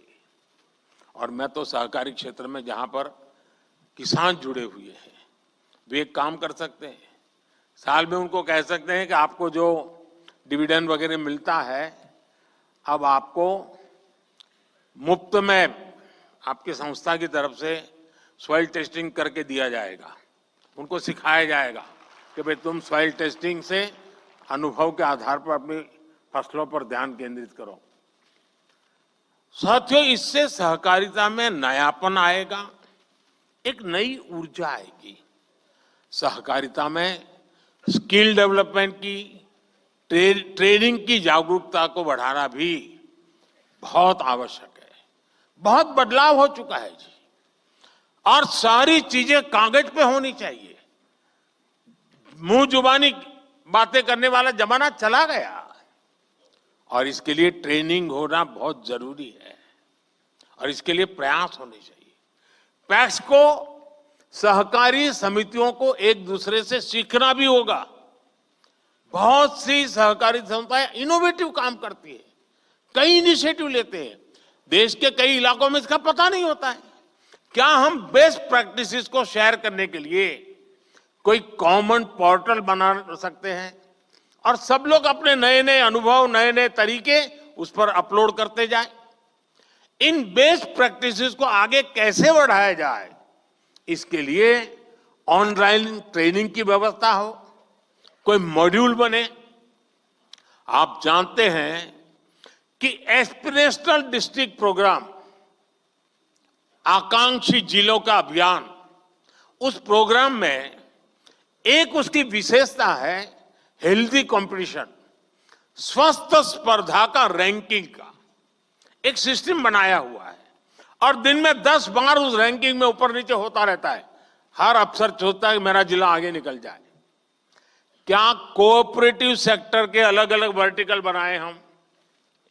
और मैं तो सहकारी क्षेत्र में जहां पर किसान जुड़े हुए हैं, वे एक काम कर सकते हैं, साल में उनको कह सकते हैं कि आपको जो डिविडेंड वगैरह मिलता है, अब आपको मुफ्त में आपकी संस्था की तरफ से सॉइल टेस्टिंग करके दिया जाएगा। उनको सिखाया जाएगा कि भाई तुम सॉइल टेस्टिंग से अनुभव के आधार पर अपनी फसलों पर ध्यान केंद्रित करो। साथियों, इससे सहकारिता में नयापन आएगा, एक नई ऊर्जा आएगी। सहकारिता में स्किल डेवलपमेंट की, ट्रेनिंग की जागरूकता को बढ़ाना भी बहुत आवश्यक है। बहुत बदलाव हो चुका है जी, और सारी चीजें कागज पे होनी चाहिए। मुंह जुबानी बातें करने वाला जमाना चला गया, और इसके लिए ट्रेनिंग होना बहुत जरूरी है, और इसके लिए प्रयास होने चाहिए। पैक्स को, सहकारी समितियों को एक दूसरे से सीखना भी होगा। बहुत सी सहकारी संस्थाएं इनोवेटिव काम करती है, कई इनिशिएटिव लेते हैं। देश के कई इलाकों में इसका पता नहीं होता है। क्या हम बेस्ट प्रैक्टिसेस को शेयर करने के लिए कोई कॉमन पोर्टल बना सकते हैं, और सब लोग अपने नए नए अनुभव, नए नए तरीके उस पर अपलोड करते जाएं? इन बेस्ट प्रैक्टिसेस को आगे कैसे बढ़ाया जाए, इसके लिए ऑनलाइन ट्रेनिंग की व्यवस्था हो, कोई मॉड्यूल बने। आप जानते हैं कि एस्पिरेशनल डिस्ट्रिक्ट प्रोग्राम, आकांक्षी जिलों का अभियान, उस प्रोग्राम में एक उसकी विशेषता है हेल्दी कंपटीशन, स्वस्थ स्पर्धा का रैंकिंग का एक सिस्टम बनाया हुआ है, और दिन में 10 बार उस रैंकिंग में ऊपर नीचे होता रहता है। हर अफसर सोचता है कि मेरा जिला आगे निकल जाए। क्या कोऑपरेटिव सेक्टर के अलग अलग वर्टिकल बनाए हम,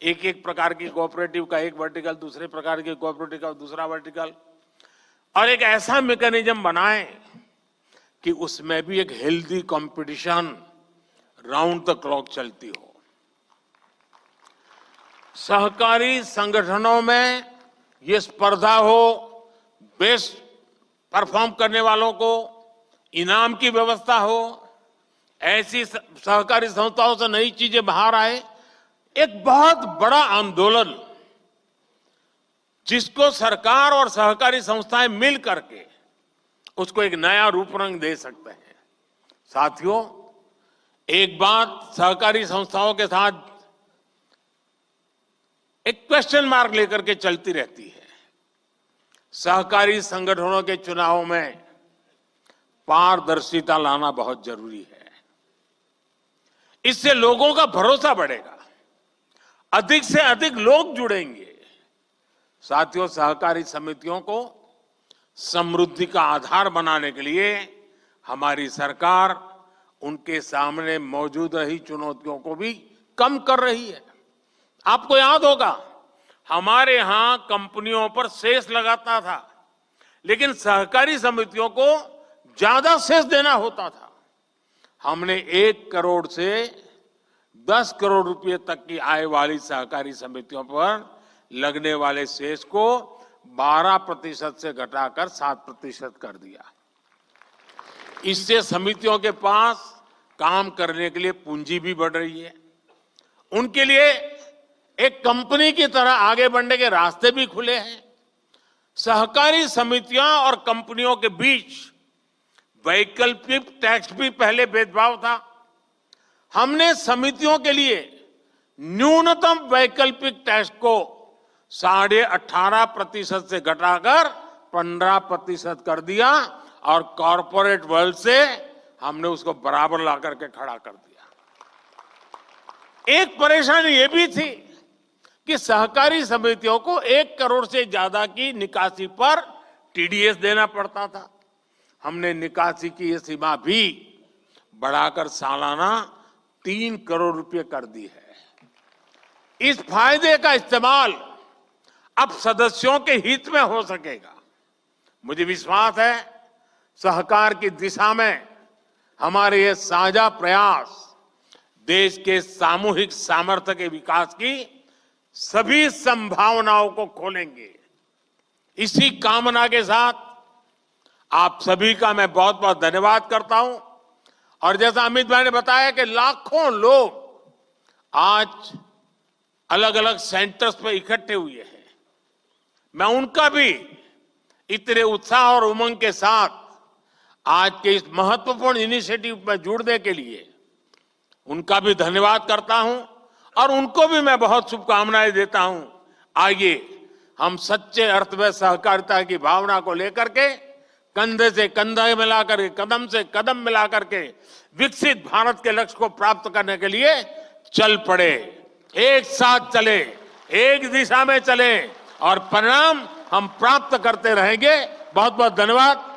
एक एक प्रकार की कोऑपरेटिव का एक वर्टिकल, दूसरे प्रकार की कोऑपरेटिव का दूसरा वर्टिकल, और एक ऐसा मैकेनिज्म बनाए कि उसमें भी एक healthy competition round the clock चलती हो। सहकारी संगठनों में ये स्पर्धा हो, बेस्ट परफॉर्म करने वालों को इनाम की व्यवस्था हो, ऐसी सहकारी संस्थाओं से नई चीजें बाहर आए। एक बहुत बड़ा आंदोलन जिसको सरकार और सहकारी संस्थाएं मिल करके उसको एक नया रूप रंग दे सकते हैं। साथियों, एक बात सहकारी संस्थाओं के साथ एक क्वेश्चन मार्क लेकर के चलती रहती है। सहकारी संगठनों के चुनावों में पारदर्शिता लाना बहुत जरूरी है। इससे लोगों का भरोसा बढ़ेगा, अधिक से अधिक लोग जुड़ेंगे। साथियों, सहकारी समितियों को समृद्धि का आधार बनाने के लिए हमारी सरकार उनके सामने मौजूद रही चुनौतियों को भी कम कर रही है। आपको याद होगा, हमारे यहां कंपनियों पर सेस लगाता था, लेकिन सहकारी समितियों को ज्यादा सेस देना होता था। हमने 1 करोड़ से 10 करोड़ रुपए तक की आय वाली सहकारी समितियों पर लगने वाले सेस को 12% से घटाकर 7% कर दिया। इससे समितियों के पास काम करने के लिए पूंजी भी बढ़ रही है, उनके लिए एक कंपनी की तरह आगे बढ़ने के रास्ते भी खुले हैं। सहकारी समितियां और कंपनियों के बीच वैकल्पिक टैक्स भी पहले भेदभाव था। हमने समितियों के लिए न्यूनतम वैकल्पिक टैक्स को 18.5% से घटाकर 15% कर दिया, और कॉरपोरेट वर्ल्ड से हमने उसको बराबर ला करके खड़ा कर दिया। एक परेशानी ये भी थी कि सहकारी समितियों को 1 करोड़ से ज्यादा की निकासी पर टीडीएस देना पड़ता था। हमने निकासी की ये सीमा भी बढ़ाकर सालाना 3 करोड़ रुपए कर दी है। इस फायदे का इस्तेमाल अब सदस्यों के हित में हो सकेगा। मुझे विश्वास है सहकार की दिशा में हमारे ये साझा प्रयास देश के सामूहिक सामर्थ्य के विकास की सभी संभावनाओं को खोलेंगे। इसी कामना के साथ आप सभी का मैं बहुत बहुत धन्यवाद करता हूं। और जैसा अमित भाई ने बताया कि लाखों लोग आज अलग अलग सेंटर्स पर इकट्ठे हुए हैं, मैं उनका भी इतने उत्साह और उमंग के साथ आज के इस महत्वपूर्ण इनिशिएटिव में जुड़ने के लिए उनका भी धन्यवाद करता हूं और उनको भी मैं बहुत शुभकामनाएं देता हूं। आइए हम सच्चे अर्थ में सहकारिता की भावना को लेकर के कंधे से कंधा मिलाकर के, कदम से कदम मिलाकर के विकसित भारत के लक्ष्य को प्राप्त करने के लिए चल पड़े। एक साथ चले, एक दिशा में चले और परिणाम हम प्राप्त करते रहेंगे। बहुत बहुत धन्यवाद।